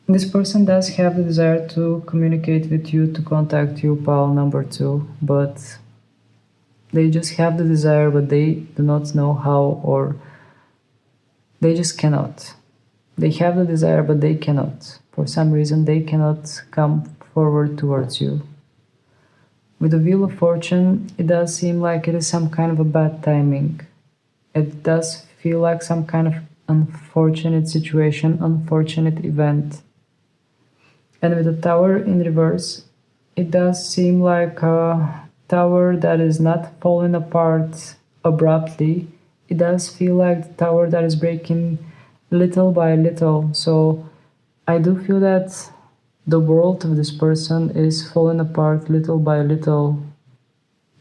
This person does have the desire to communicate with you, to contact you, pile number 2, but they just have the desire, but they do not know how, or they just cannot. They have the desire, but they cannot. For some reason, they cannot come forward towards you. With the Wheel of Fortune, it does seem like it is some kind of a bad timing. It does feel like some kind of unfortunate situation, unfortunate event. And with the Tower in reverse, it does seem like a tower that is not falling apart abruptly. It does feel like the tower that is breaking little by little. So I do feel that the world of this person is falling apart little by little.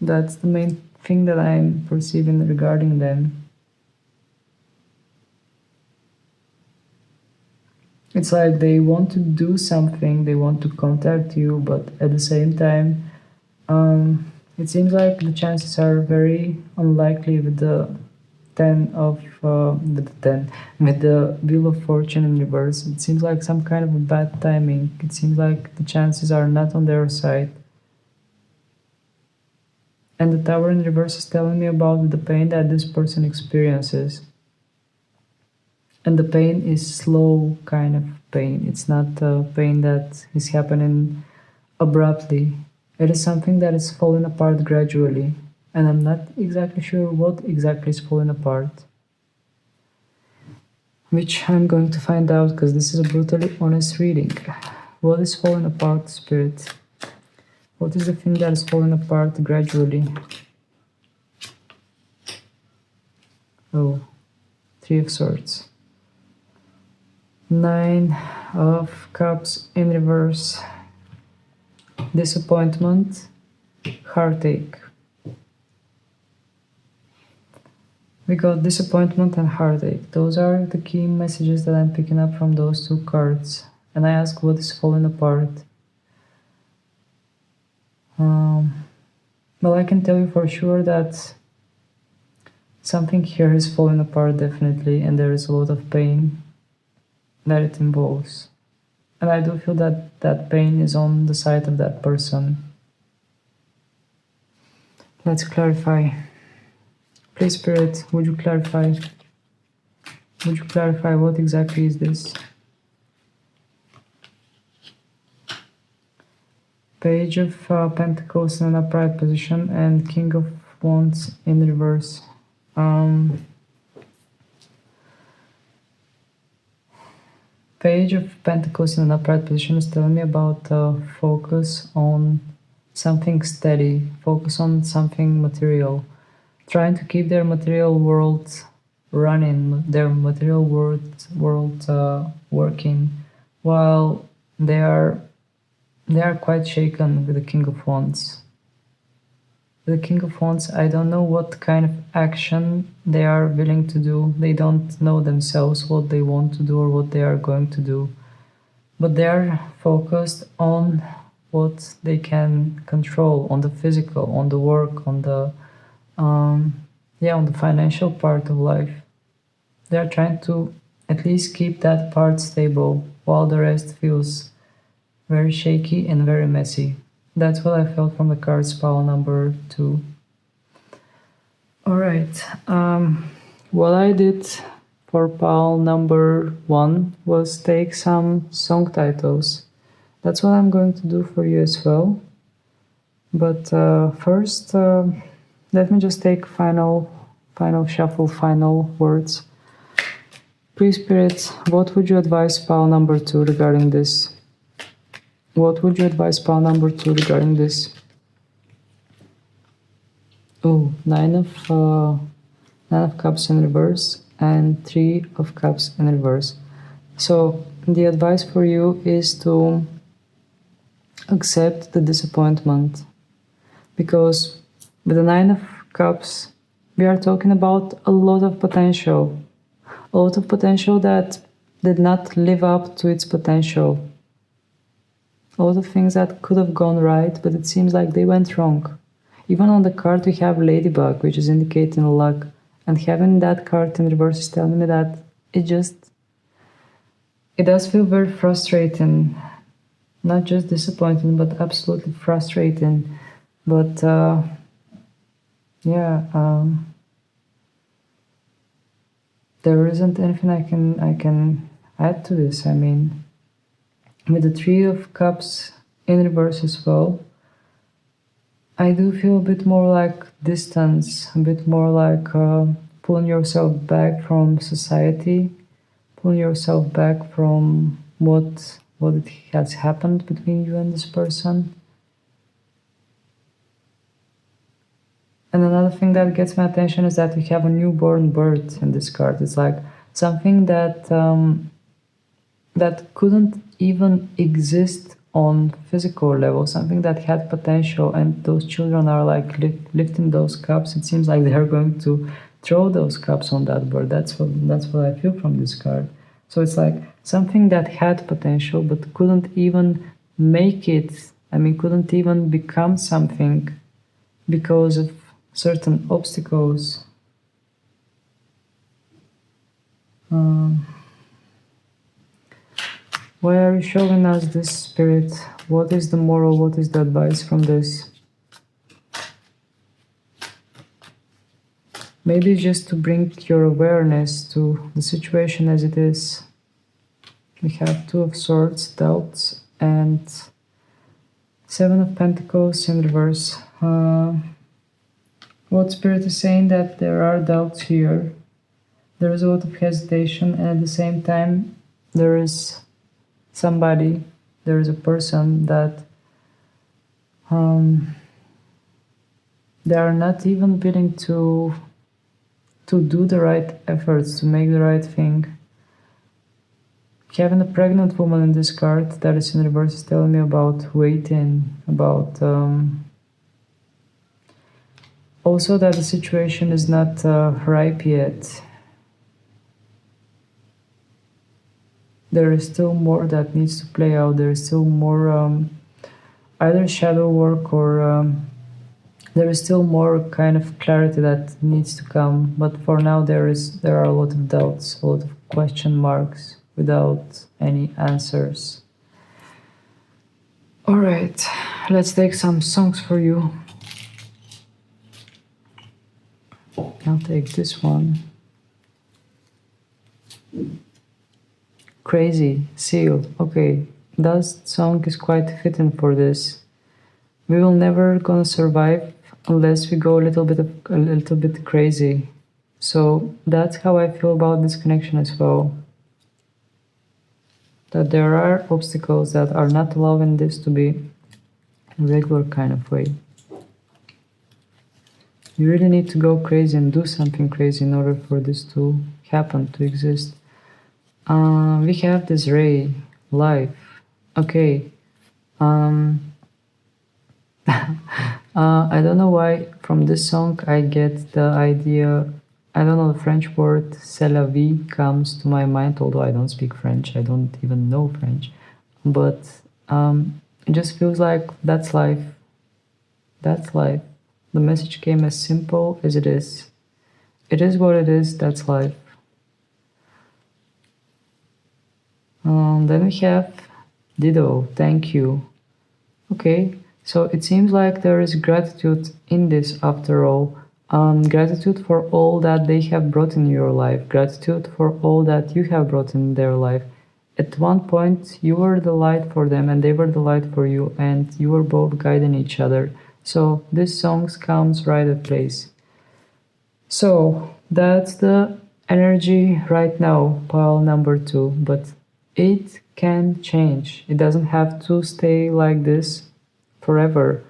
That's the main thing that I'm perceiving regarding them. It's like they want to do something, they want to contact you, but at the same time, it seems like the chances are very unlikely with the with the Wheel of Fortune in reverse. It seems like some kind of a bad timing. It seems like the chances are not on their side. And the Tower in reverse is telling me about the pain that this person experiences. And the pain is slow kind of pain. It's not a pain that is happening abruptly. It is something that is falling apart gradually. And I'm not exactly sure what exactly is falling apart. Which I'm going to find out, because this is a brutally honest reading. What is falling apart, Spirit? What is the thing that is falling apart gradually? Oh, 3 of Swords. 9 of Cups in reverse. Disappointment, heartache. We got disappointment and heartache. Those are the key messages that I'm picking up from those 2 cards. And I ask, what is falling apart? Well, I can tell you for sure that something here is falling apart definitely, and there is a lot of pain that it involves. And I do feel that that pain is on the side of that person. Let's clarify. Please, Spirit, would you clarify? Would you clarify what exactly is this? Page of Pentacles in an upright position and King of Wands in reverse. Page of Pentacles in an upright position is telling me about focus on something steady, focus on something material, trying to keep their material world running, their material world working, while they are quite shaken with the King of Wands. With the King of Wands, I don't know what kind of action they are willing to do. They don't know themselves what they want to do or what they are going to do. But they are focused on what they can control, on the physical, on the work, on the on the financial part of life. They are trying to at least keep that part stable, while the rest feels very shaky and very messy. That's what I felt from the cards pile number 2. Alright, what I did for pile number 1 was take some song titles. That's what I'm going to do for you as well. But first, let me just take final shuffle, final words. Please, Spirit, what would you advise pile number 2 regarding this? What would you advise pile number 2 regarding this? Oh, Nine of Cups in reverse and 3 of Cups in reverse. So the advice for you is to accept the disappointment, because with the 9 of Cups, we are talking about a lot of potential that did not live up to its potential. A lot of things that could have gone right, but it seems like they went wrong. Even on the card we have Ladybug, which is indicating luck, and having that card in reverse is telling me that it does feel very frustrating. Not just disappointing, but absolutely frustrating. But there isn't anything I can add to this. I mean, with the 3 of Cups in reverse as well, I do feel a bit more like distance, a bit more like pulling yourself back from society, pulling yourself back from what has happened between you and this person. And another thing that gets my attention is that we have a newborn bird in this card. It's like something that that couldn't even exist on physical level, something that had potential, and those children are like lifting those cups. It seems like they are going to throw those cups on that bird. That's what I feel from this card. So it's like something that had potential but couldn't even make it. I mean, couldn't even become something because of certain obstacles. Why are you showing us this, Spirit? What is the moral? What is the advice from this? Maybe just to bring your awareness to the situation as it is. We have 2 of Swords, doubts, and 7 of Pentacles in reverse. What Spirit is saying that there are doubts here. There is a lot of hesitation, and at the same time, there is somebody, there is a person that they are not even willing to do the right efforts, to make the right thing. Having a pregnant woman in this card that is in reverse is telling me about waiting, about also that the situation is not ripe yet. There is still more that needs to play out. There is still more either shadow work or there is still more kind of clarity that needs to come. But for now, there are a lot of doubts, a lot of question marks without any answers. All right, let's take some songs for you. I'll take this one. Crazy, sealed. Okay, that song is quite fitting for this. We will never gonna survive unless we go a little bit crazy. So that's how I feel about this connection as well. That there are obstacles that are not allowing this to be a regular kind of way. You really need to go crazy and do something crazy in order for this to happen, to exist. We have this ray, life. Okay. I don't know why from this song I get the idea, I don't know, the French word c'est la vie comes to my mind, although I don't speak French, I don't even know French. But it just feels like that's life. That's life. The message came as simple as it is. It is what it is, that's life. Then we have Dido, thank you. Okay, so it seems like there is gratitude in this after all. Gratitude for all that they have brought in your life. Gratitude for all that you have brought in their life. At one point, you were the light for them and they were the light for you, and you were both guiding each other. So this song comes right at place. So that's the energy right now, pile number 2, but it can change. It doesn't have to stay like this forever.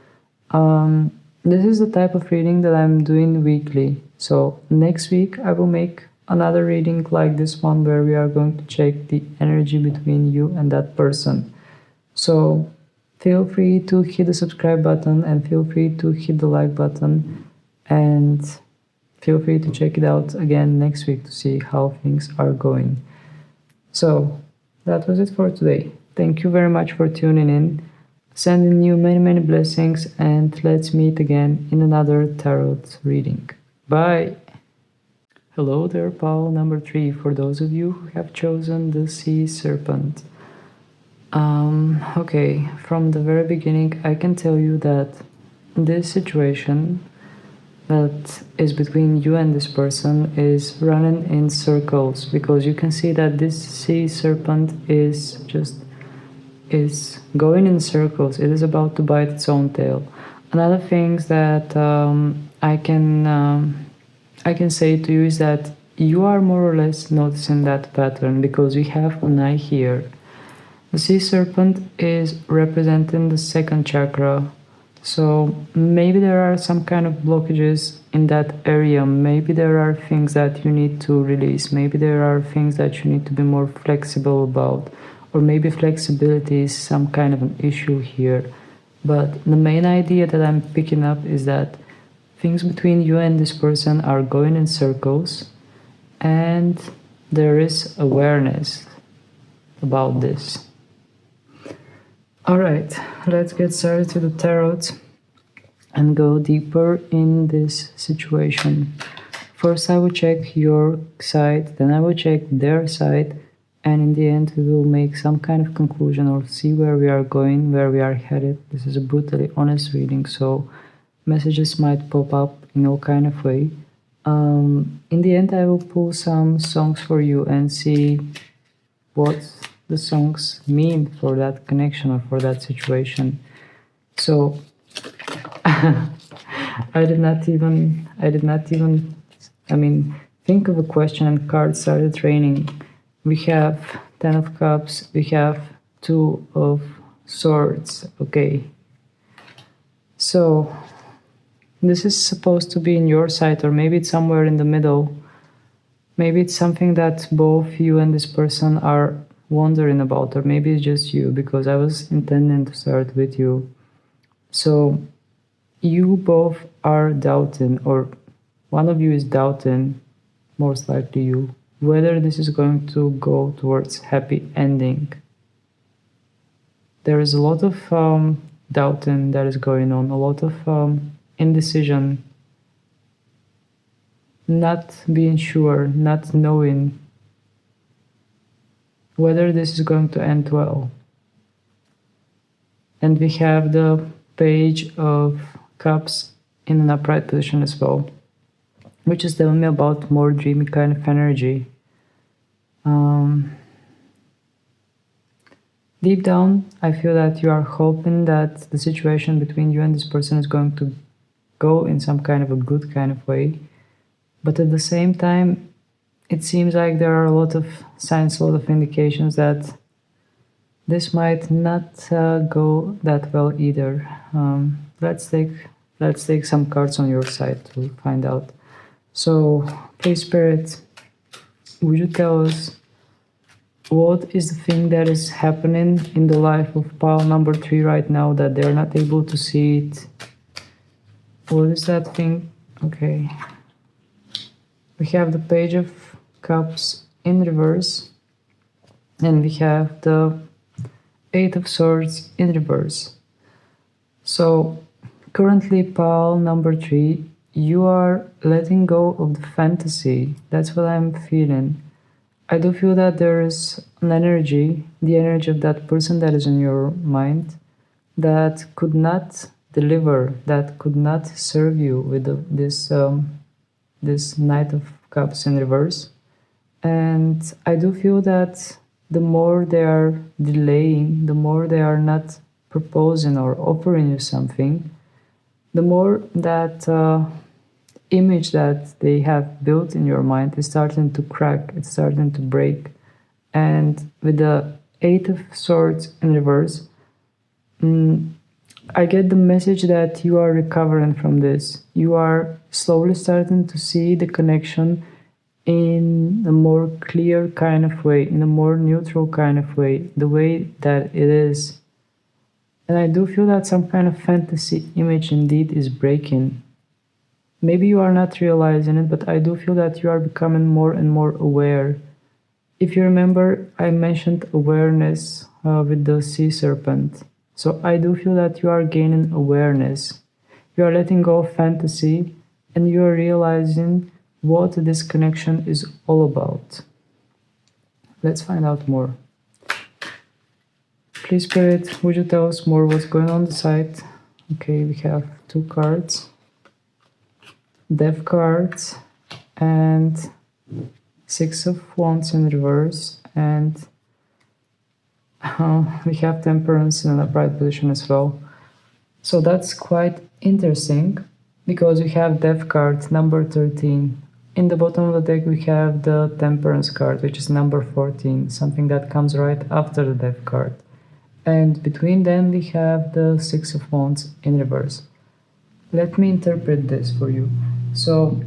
This is the type of reading that I'm doing weekly. So next week I will make another reading like this one where we are going to check the energy between you and that person. So feel free to hit the subscribe button and feel free to hit the like button, and feel free to check it out again next week to see how things are going. So that was it for today. Thank you very much for tuning in. Sending you many blessings, and let's meet again in another tarot reading. Bye! Hello there, pile number 3, for those of you who have chosen the Sea Serpent. Okay, from the very beginning I can tell you that this situation that is between you and this person is running in circles, because you can see that this Sea Serpent is going in circles. It is about to bite its own tail. Another thing that I can say to you is that you are more or less noticing that pattern, because we have an eye here. The Sea Serpent is representing the second chakra, so maybe there are some kind of blockages in that area. Maybe there are things that you need to release. Maybe there are things that you need to be more flexible about, or maybe flexibility is some kind of an issue here. But the main idea that I'm picking up is that things between you and this person are going in circles, and there is awareness about this. Alright, let's get started to the tarot and go deeper in this situation. First I will check your side, then I will check their side, and in the end we will make some kind of conclusion or see where we are going, where we are headed. This is a brutally honest reading, so messages might pop up in all kind of way. In the end I will pull some songs for you and see what the songs mean for that connection or for that situation. So I did not even think of a question, and cards started raining. We have 10 of Cups, we have 2 of Swords. Okay, so this is supposed to be in your side, or maybe it's somewhere in the middle. Maybe it's something that both you and this person are wondering about, or maybe it's just you, because I was intending to start with you. So you both are doubting, or one of you is doubting, most likely you, whether this is going to go towards happy ending. There is a lot of doubting that is going on, a lot of indecision, not being sure, not knowing whether this is going to end well. And we have the Page of Cups in an upright position as well, which is telling me about more dreamy kind of energy. Deep down, I feel that you are hoping that the situation between you and this person is going to go in some kind of a good kind of way. But at the same time, it seems like there are a lot of signs, a lot of indications that this might not go that well either. Let's take some cards on your side to find out. So, please, Spirit, would you tell us what is the thing that is happening in the life of pile number 3 right now that they're not able to see it? What is that thing? Okay. We have the Page of Cups in reverse, and we have the 8 of Swords in reverse. So currently, pile number 3, you are letting go of the fantasy. That's what I'm feeling. I do feel that there is an energy, the energy of that person that is in your mind, that could not deliver, that could not serve you with this Knight of Cups in reverse. And I do feel that the more they are delaying, the more they are not proposing or offering you something, the more that image that they have built in your mind is starting to crack, it's starting to break. And with the Eight of Swords in reverse, I get the message that you are recovering from this. You are slowly starting to see the connection in a more clear kind of way, in a more neutral kind of way, the way that it is. And I do feel that some kind of fantasy image indeed is breaking. Maybe you are not realizing it, but I do feel that you are becoming more and more aware. If you remember, I mentioned awareness with the sea serpent. So I do feel that you are gaining awareness. You are letting go of fantasy and you are realizing what this connection is all about. Let's find out more. Please, Spirit, would you tell us more what's going on the side? Okay, we have two cards. Death cards and Six of Wands in reverse, and we have Temperance in an upright position as well. So that's quite interesting because we have Death card number 13. In the bottom of the deck we have the Temperance card, which is number 14, something that comes right after the Death card. And between them we have the Six of Wands in reverse. Let me interpret this for you. So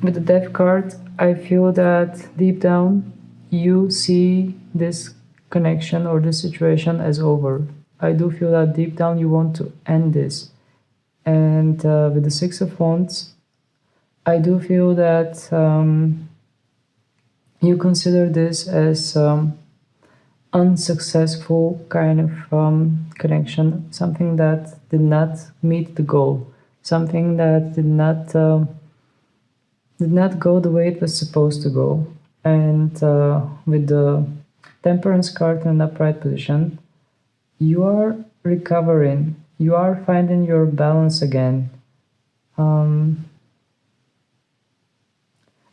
with the Death card, I feel that deep down you see this connection or this situation as over. I do feel that deep down you want to end this. And with the Six of Wands, I do feel that you consider this as unsuccessful kind of connection, something that did not meet the goal, something that did not go the way it was supposed to go. And with the Temperance card in an upright position, you are recovering, you are finding your balance again.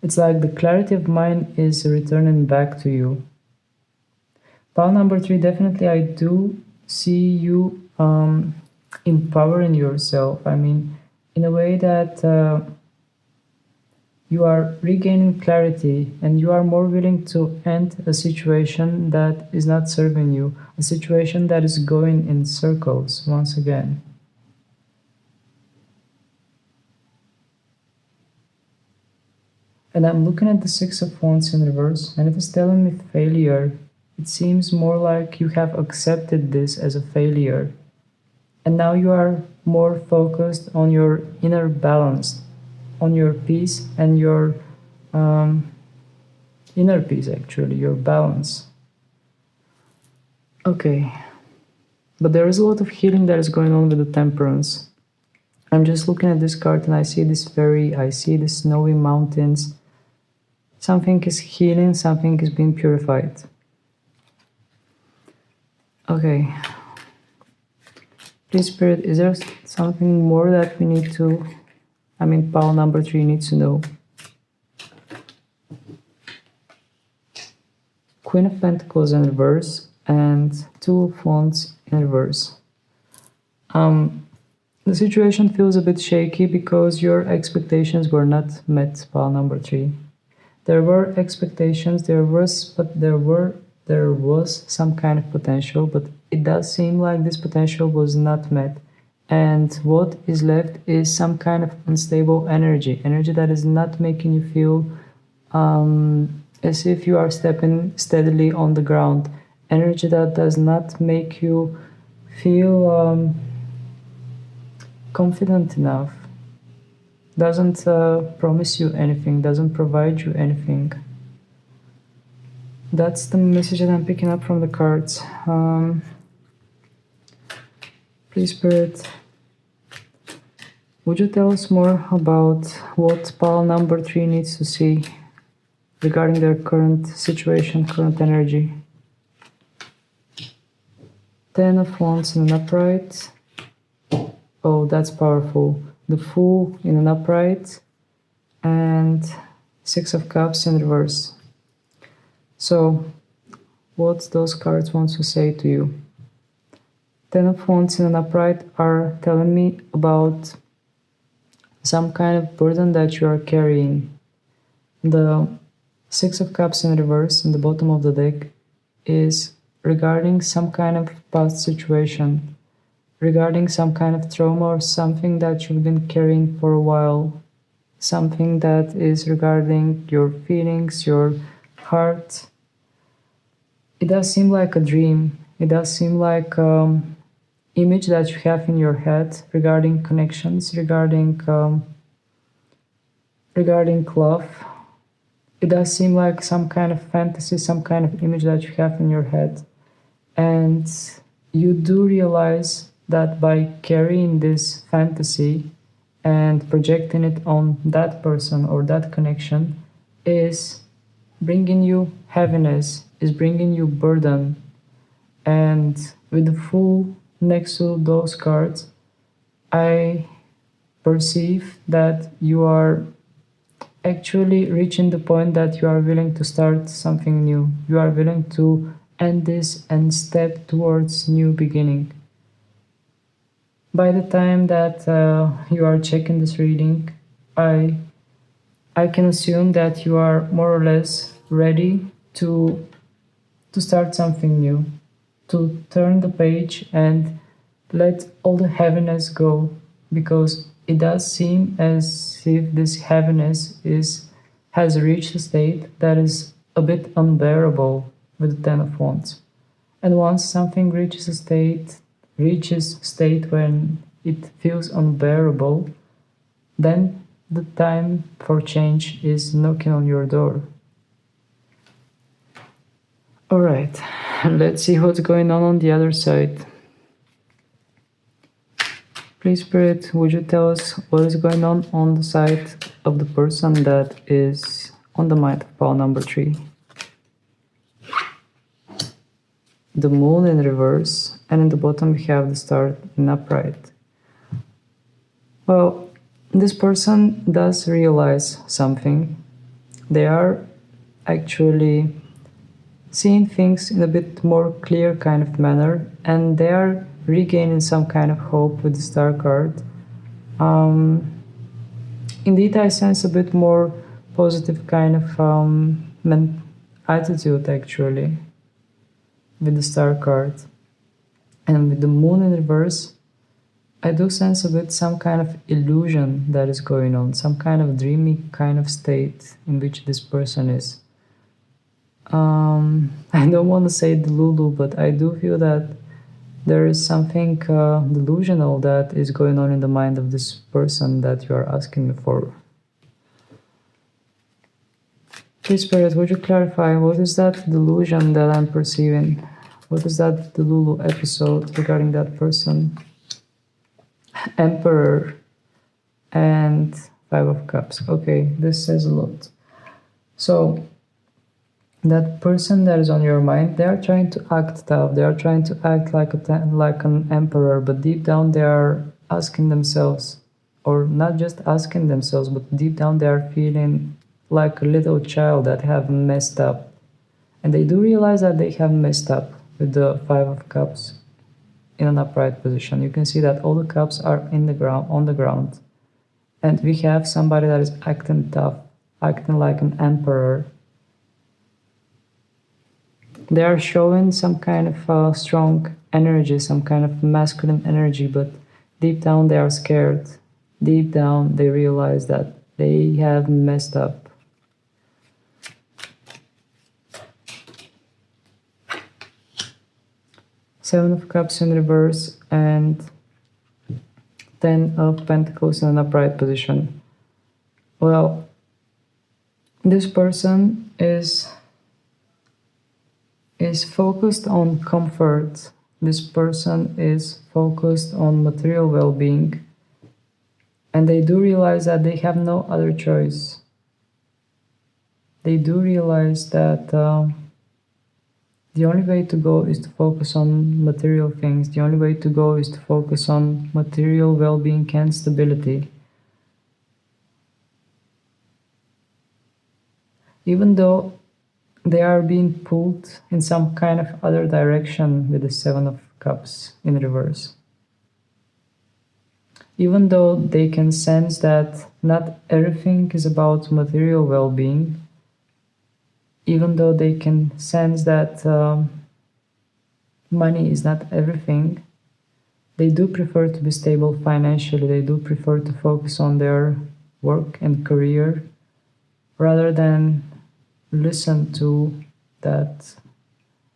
It's like the clarity of mind is returning back to you. Pile number 3, definitely I do see you empowering yourself. I mean, in a way that you are regaining clarity and you are more willing to end a situation that is not serving you, a situation that is going in circles once again. And I'm looking at the Six of Wands in reverse, and it is telling me failure. It seems more like you have accepted this as a failure. And now you are more focused on your inner balance, on your peace and your inner peace, actually, your balance. Okay. But there is a lot of healing that is going on with the Temperance. I'm just looking at this card and I see this fairy, I see the snowy mountains. Something is healing, something is being purified. Okay. Please, Spirit, is there something more that we need to, pile number 3 needs to know? Queen of Pentacles in reverse and Two of Wands in reverse. The situation feels a bit shaky because your expectations were not met, pile number 3. There were expectations, there was some kind of potential, but it does seem like this potential was not met. And what is left is some kind of unstable energy that is not making you feel as if you are stepping steadily on the ground. Energy that does not make you feel confident enough. Doesn't promise you anything, doesn't provide you anything. That's the message that I'm picking up from the cards. Please, Spirit, would you tell us more about what pile number 3 needs to see regarding their current situation, current energy? 10 of Wands in an upright. Oh, that's powerful. The Fool in an upright and Six of Cups in reverse. So, what those cards want to say to you? 10 of Wands in an upright are telling me about some kind of burden that you are carrying. The Six of Cups in reverse in the bottom of the deck is regarding some kind of past situation, regarding some kind of trauma or something that you've been carrying for a while, something that is regarding your feelings, your heart. It does seem like a dream. It does seem like image that you have in your head regarding connections, regarding love. It does seem like some kind of fantasy, some kind of image that you have in your head. And you do realize that by carrying this fantasy and projecting it on that person or that connection is bringing you heaviness, is bringing you burden. And with the Fool next to those cards, I perceive that you are actually reaching the point that you are willing to start something new. You are willing to end this and step towards new beginning. By the time that you are checking this reading, I can assume that you are more or less ready to start something new, to turn the page and let all the heaviness go, because it does seem as if this heaviness has reached a state that is a bit unbearable with the Ten of Wands. And once something reaches a state when it feels unbearable, then the time for change is knocking on your door. Alright, let's see what's going on the other side. Please, Spirit, would you tell us what is going on the side of the person that is on the mind of pile number 3? The Moon in reverse, and in the bottom we have the Star in upright. Well, this person does realize something. They are actually seeing things in a bit more clear kind of manner, and they are regaining some kind of hope with the Star card. Indeed, I sense a bit more positive kind of attitude actually with the Star card. And with the Moon in reverse, I do sense a bit some kind of illusion that is going on, some kind of dreamy kind of state in which this person is. I don't want to say delulu, but I do feel that there is something delusional that is going on in the mind of this person that you are asking me for. Please, Spirit, would you clarify what is that delusion that I'm perceiving? What is that delulu episode regarding that person? Emperor and Five of Cups. Okay, this says a lot. So, that person that is on your mind, they are trying to act tough, they are trying to act like an emperor, but deep down they are asking themselves, or not just asking themselves, but deep down they are feeling like a little child that have messed up. And they do realize that they have messed up with the Five of Cups in an upright position. You can see that all the cups are on the ground. And we have somebody that is acting tough, acting like an emperor. They are showing some kind of strong energy, some kind of masculine energy, but deep down they are scared. Deep down they realize that they have messed up. Seven of Cups in reverse and Ten of Pentacles in an upright position. Well, this person is focused on comfort. This person is focused on material well-being, and they do realize that they have no other choice. They do realize that the only way to go is to focus on material things. The only way to go is to focus on material well-being and stability. Even though they are being pulled in some kind of other direction with the Seven of Cups in reverse. Even though they can sense that not everything is about material well-being, even though they can sense that money is not everything, they do prefer to be stable financially. They do prefer to focus on their work and career rather than listen to that,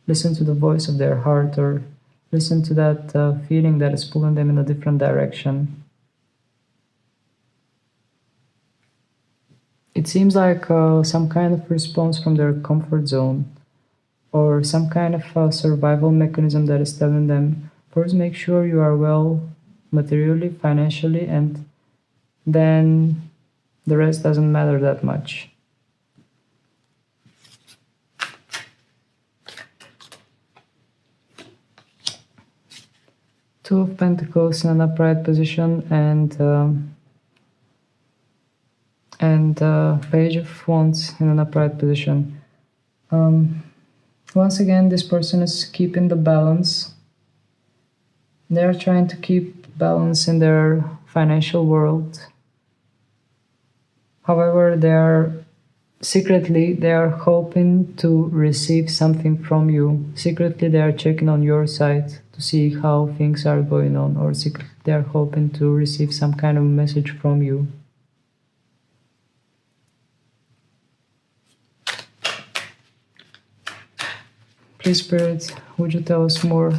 listen to the voice of their heart, or listen to that feeling that is pulling them in a different direction. It seems like some kind of response from their comfort zone, or some kind of survival mechanism that is telling them, first make sure you are well materially, financially, and then the rest doesn't matter that much. Two of Pentacles in an upright position, and Page of Wands in an upright position. Once again, this person is keeping the balance. They are trying to keep balance in their financial world. However, they are hoping to receive something from you. Secretly, they are checking on your side to see how things are going on, or secretly they are hoping to receive some kind of message from you. Please, Spirit, would you tell us more?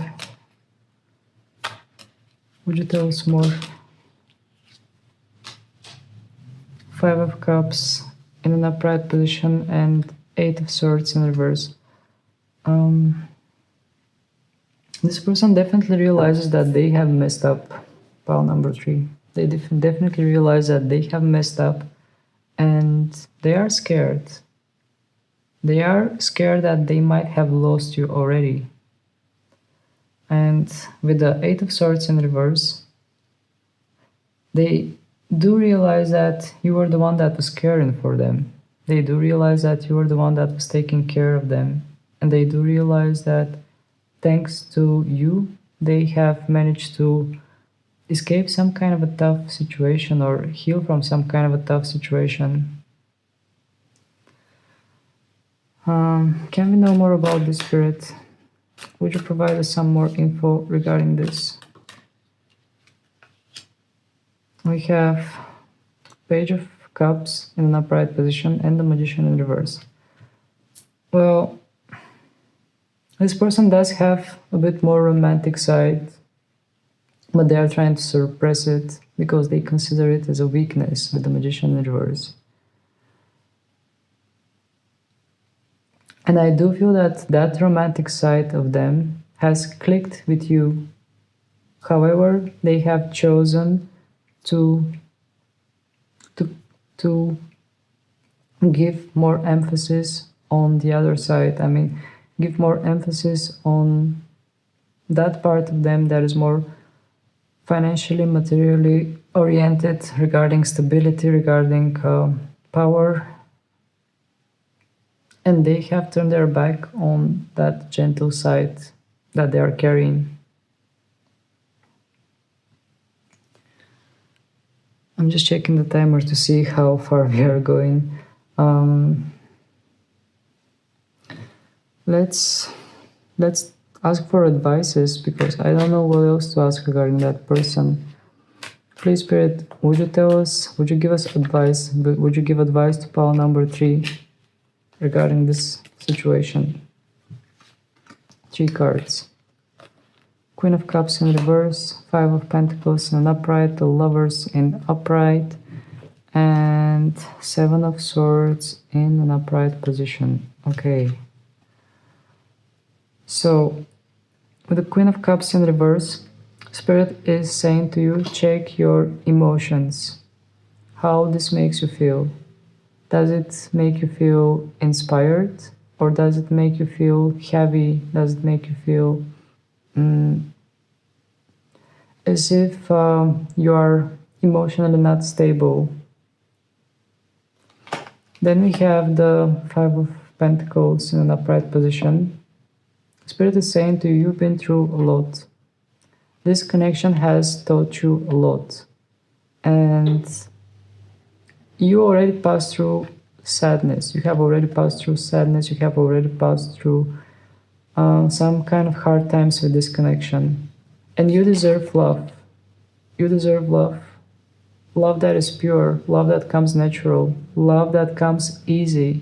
Would you tell us more? Five of Cups in an upright position and Eight of Swords in reverse. This person definitely realizes that they have messed up. Pile number 3. They definitely realize that they have messed up, and they are scared. They are scared that they might have lost you already. And with the Eight of Swords in reverse, they do realize that you were the one that was caring for them. They do realize that you were the one that was taking care of them. And they do realize that thanks to you, they have managed to escape some kind of a tough situation, or heal from some kind of a tough situation. Can we know more about this, Spirit? Would you provide us some more info regarding this? We have Page of Cups in an upright position and the Magician in reverse. Well, this person does have a bit more romantic side, but they are trying to suppress it because they consider it as a weakness with the Magician in reverse. And I do feel that that romantic side of them has clicked with you. However, they have chosen to give more emphasis on the other side. I mean, give more emphasis on that part of them that is more financially, materially oriented, regarding stability, regarding power. And they have turned their back on that gentle side that they are carrying. I'm just checking the timer to see how far we are going. Let's ask for advices, because I don't know what else to ask regarding that person. Please, Spirit, would you give us advice? Would you give advice to pile number 3 regarding this situation? 3 cards. Queen of Cups in reverse, 5 of Pentacles in upright, the Lovers in upright, and 7 of Swords in an upright position. Okay. So, with the Queen of Cups in reverse, Spirit is saying to you, check your emotions. How this makes you feel. Does it make you feel inspired? Or does it make you feel heavy? Does it make you feel as if you are emotionally not stable? Then we have the 5 of Pentacles in an upright position. Spirit is saying to you, you've been through a lot. This connection has taught you a lot. And you already passed through sadness. You have already passed through sadness. You have already passed through some kind of hard times with this connection. And you deserve love. You deserve love. Love that is pure. Love that comes natural. Love that comes easy.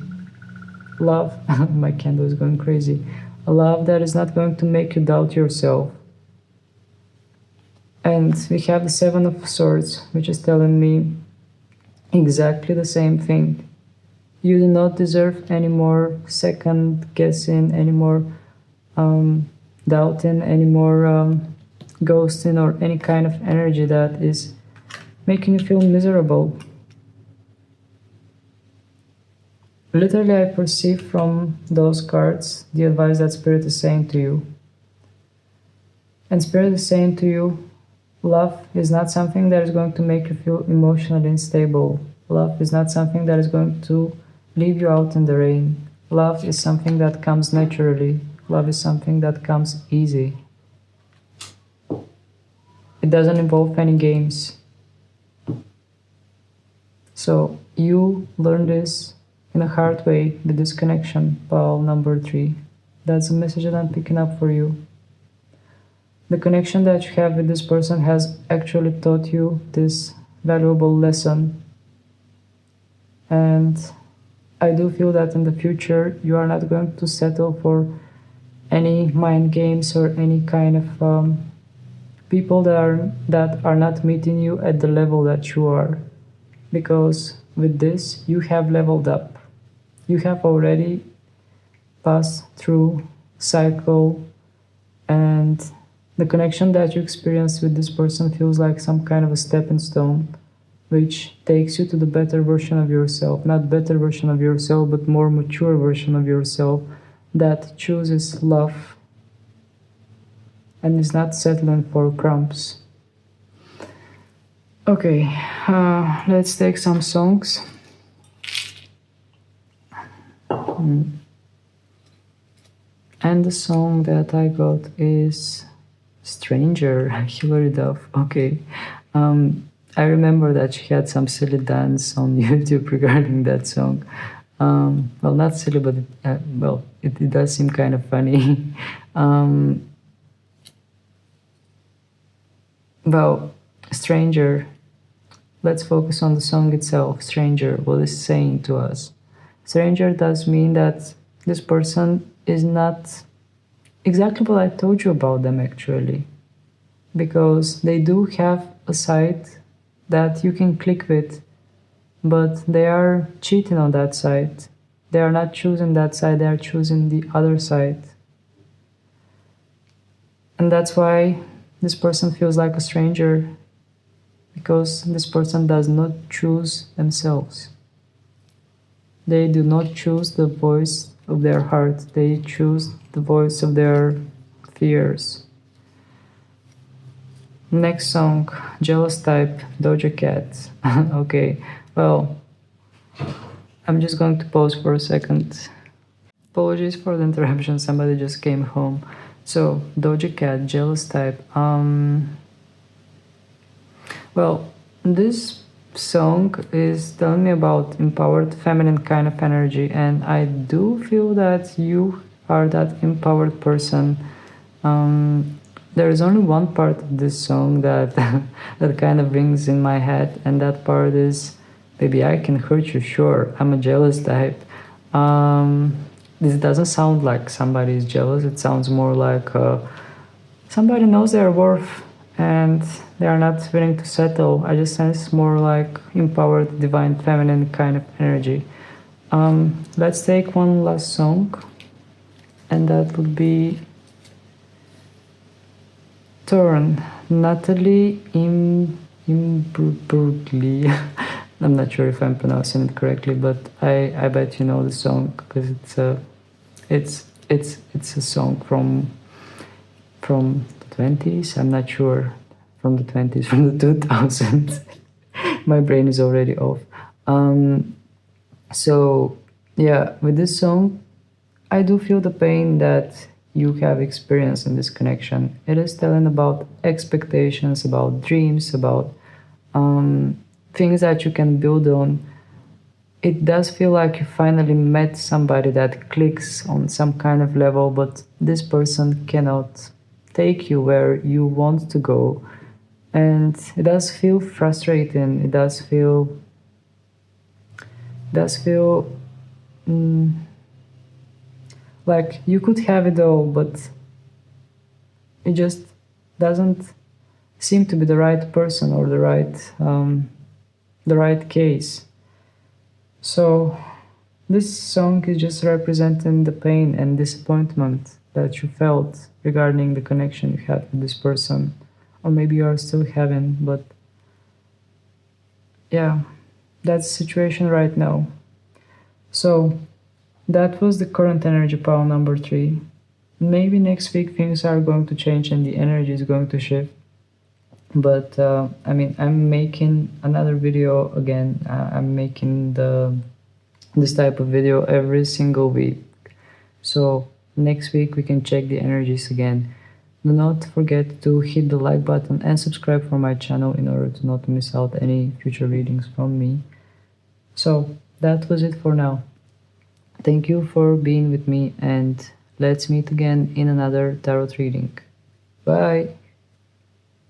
Love, my candle is going crazy. A love that is not going to make you doubt yourself. And we have the Seven of Swords, which is telling me exactly the same thing. You do not deserve any more second guessing, any more doubting, any more ghosting, or any kind of energy that is making you feel miserable. Literally, I perceive from those cards the advice that Spirit is saying to you. And Spirit is saying to you, love is not something that is going to make you feel emotionally unstable. Love is not something that is going to leave you out in the rain. Love is something that comes naturally. Love is something that comes easy. It doesn't involve any games. So you learn this in a hard way, the disconnection, pile number 3. That's the message that I'm picking up for you. The connection that you have with this person has actually taught you this valuable lesson. And I do feel that in the future you are not going to settle for any mind games or any kind of people that are not meeting you at the level that you are. Because with this, you have leveled up. You have already passed through cycle, and the connection that you experience with this person feels like some kind of a stepping stone, which takes you to the better version of yourself. Not better version of yourself, but more mature version of yourself that chooses love and is not settling for crumbs. Okay, let's take some songs. And the song that I got is Stranger, Hilary Duff. Okay. I remember that she had some silly dance on YouTube regarding that song. Well, not silly, but it does seem kind of funny. Well, Stranger. Let's focus on the song itself. Stranger, what is saying to us? Stranger does mean that this person is not exactly what I told you about them, actually. Because they do have a side that you can click with, but they are cheating on that side. They are not choosing that side, they are choosing the other side. And that's why this person feels like a stranger, because this person does not choose themselves. They do not choose the voice of their heart, they choose the voice of their fears. Next song, Jealous Type, Doja Cat. Okay, well, I'm just going to pause for a second. Apologies for the interruption, somebody just came home. So, Doja Cat, Jealous Type. Well, this song is telling me about empowered feminine kind of energy, and I do feel that you are that empowered person. There is only one part of this song that that kind of rings in my head, and that part is, baby, I can hurt you, sure, I'm a jealous type. This doesn't sound like somebody is jealous, it sounds more like somebody knows their worth and they are not willing to settle. I just sense more like empowered, divine, feminine kind of energy. Let's take one last song, and that would be Turn, Natalie Imbruglia. I'm not sure if I'm pronouncing it correctly, but I bet you know the song because it's a song from the 20s. I'm not sure, from the 20s, from the 2000s. My brain is already off. So yeah, with this song, I do feel the pain that you have experienced in this connection. It is telling about expectations, about dreams, about things that you can build on. It does feel like you finally met somebody that clicks on some kind of level, but this person cannot take you where you want to go. And it does feel frustrating. It does feel mm, like you could have it all, but it just doesn't seem to be the right person or the right case. So this song is just representing the pain and disappointment that you felt regarding the connection you had with this person, or maybe you are still having, but yeah, that's the situation right now. So that was the current energy pile number 3. Maybe next week things are going to change and the energy is going to shift. But I mean, I'm making another video again. I'm making this type of video every single week. So next week we can check the energies again. Do not forget to hit the like button and subscribe for my channel in order to not miss out any future readings from me. So that was it for now. Thank you for being with me, and let's meet again in another tarot reading. Bye!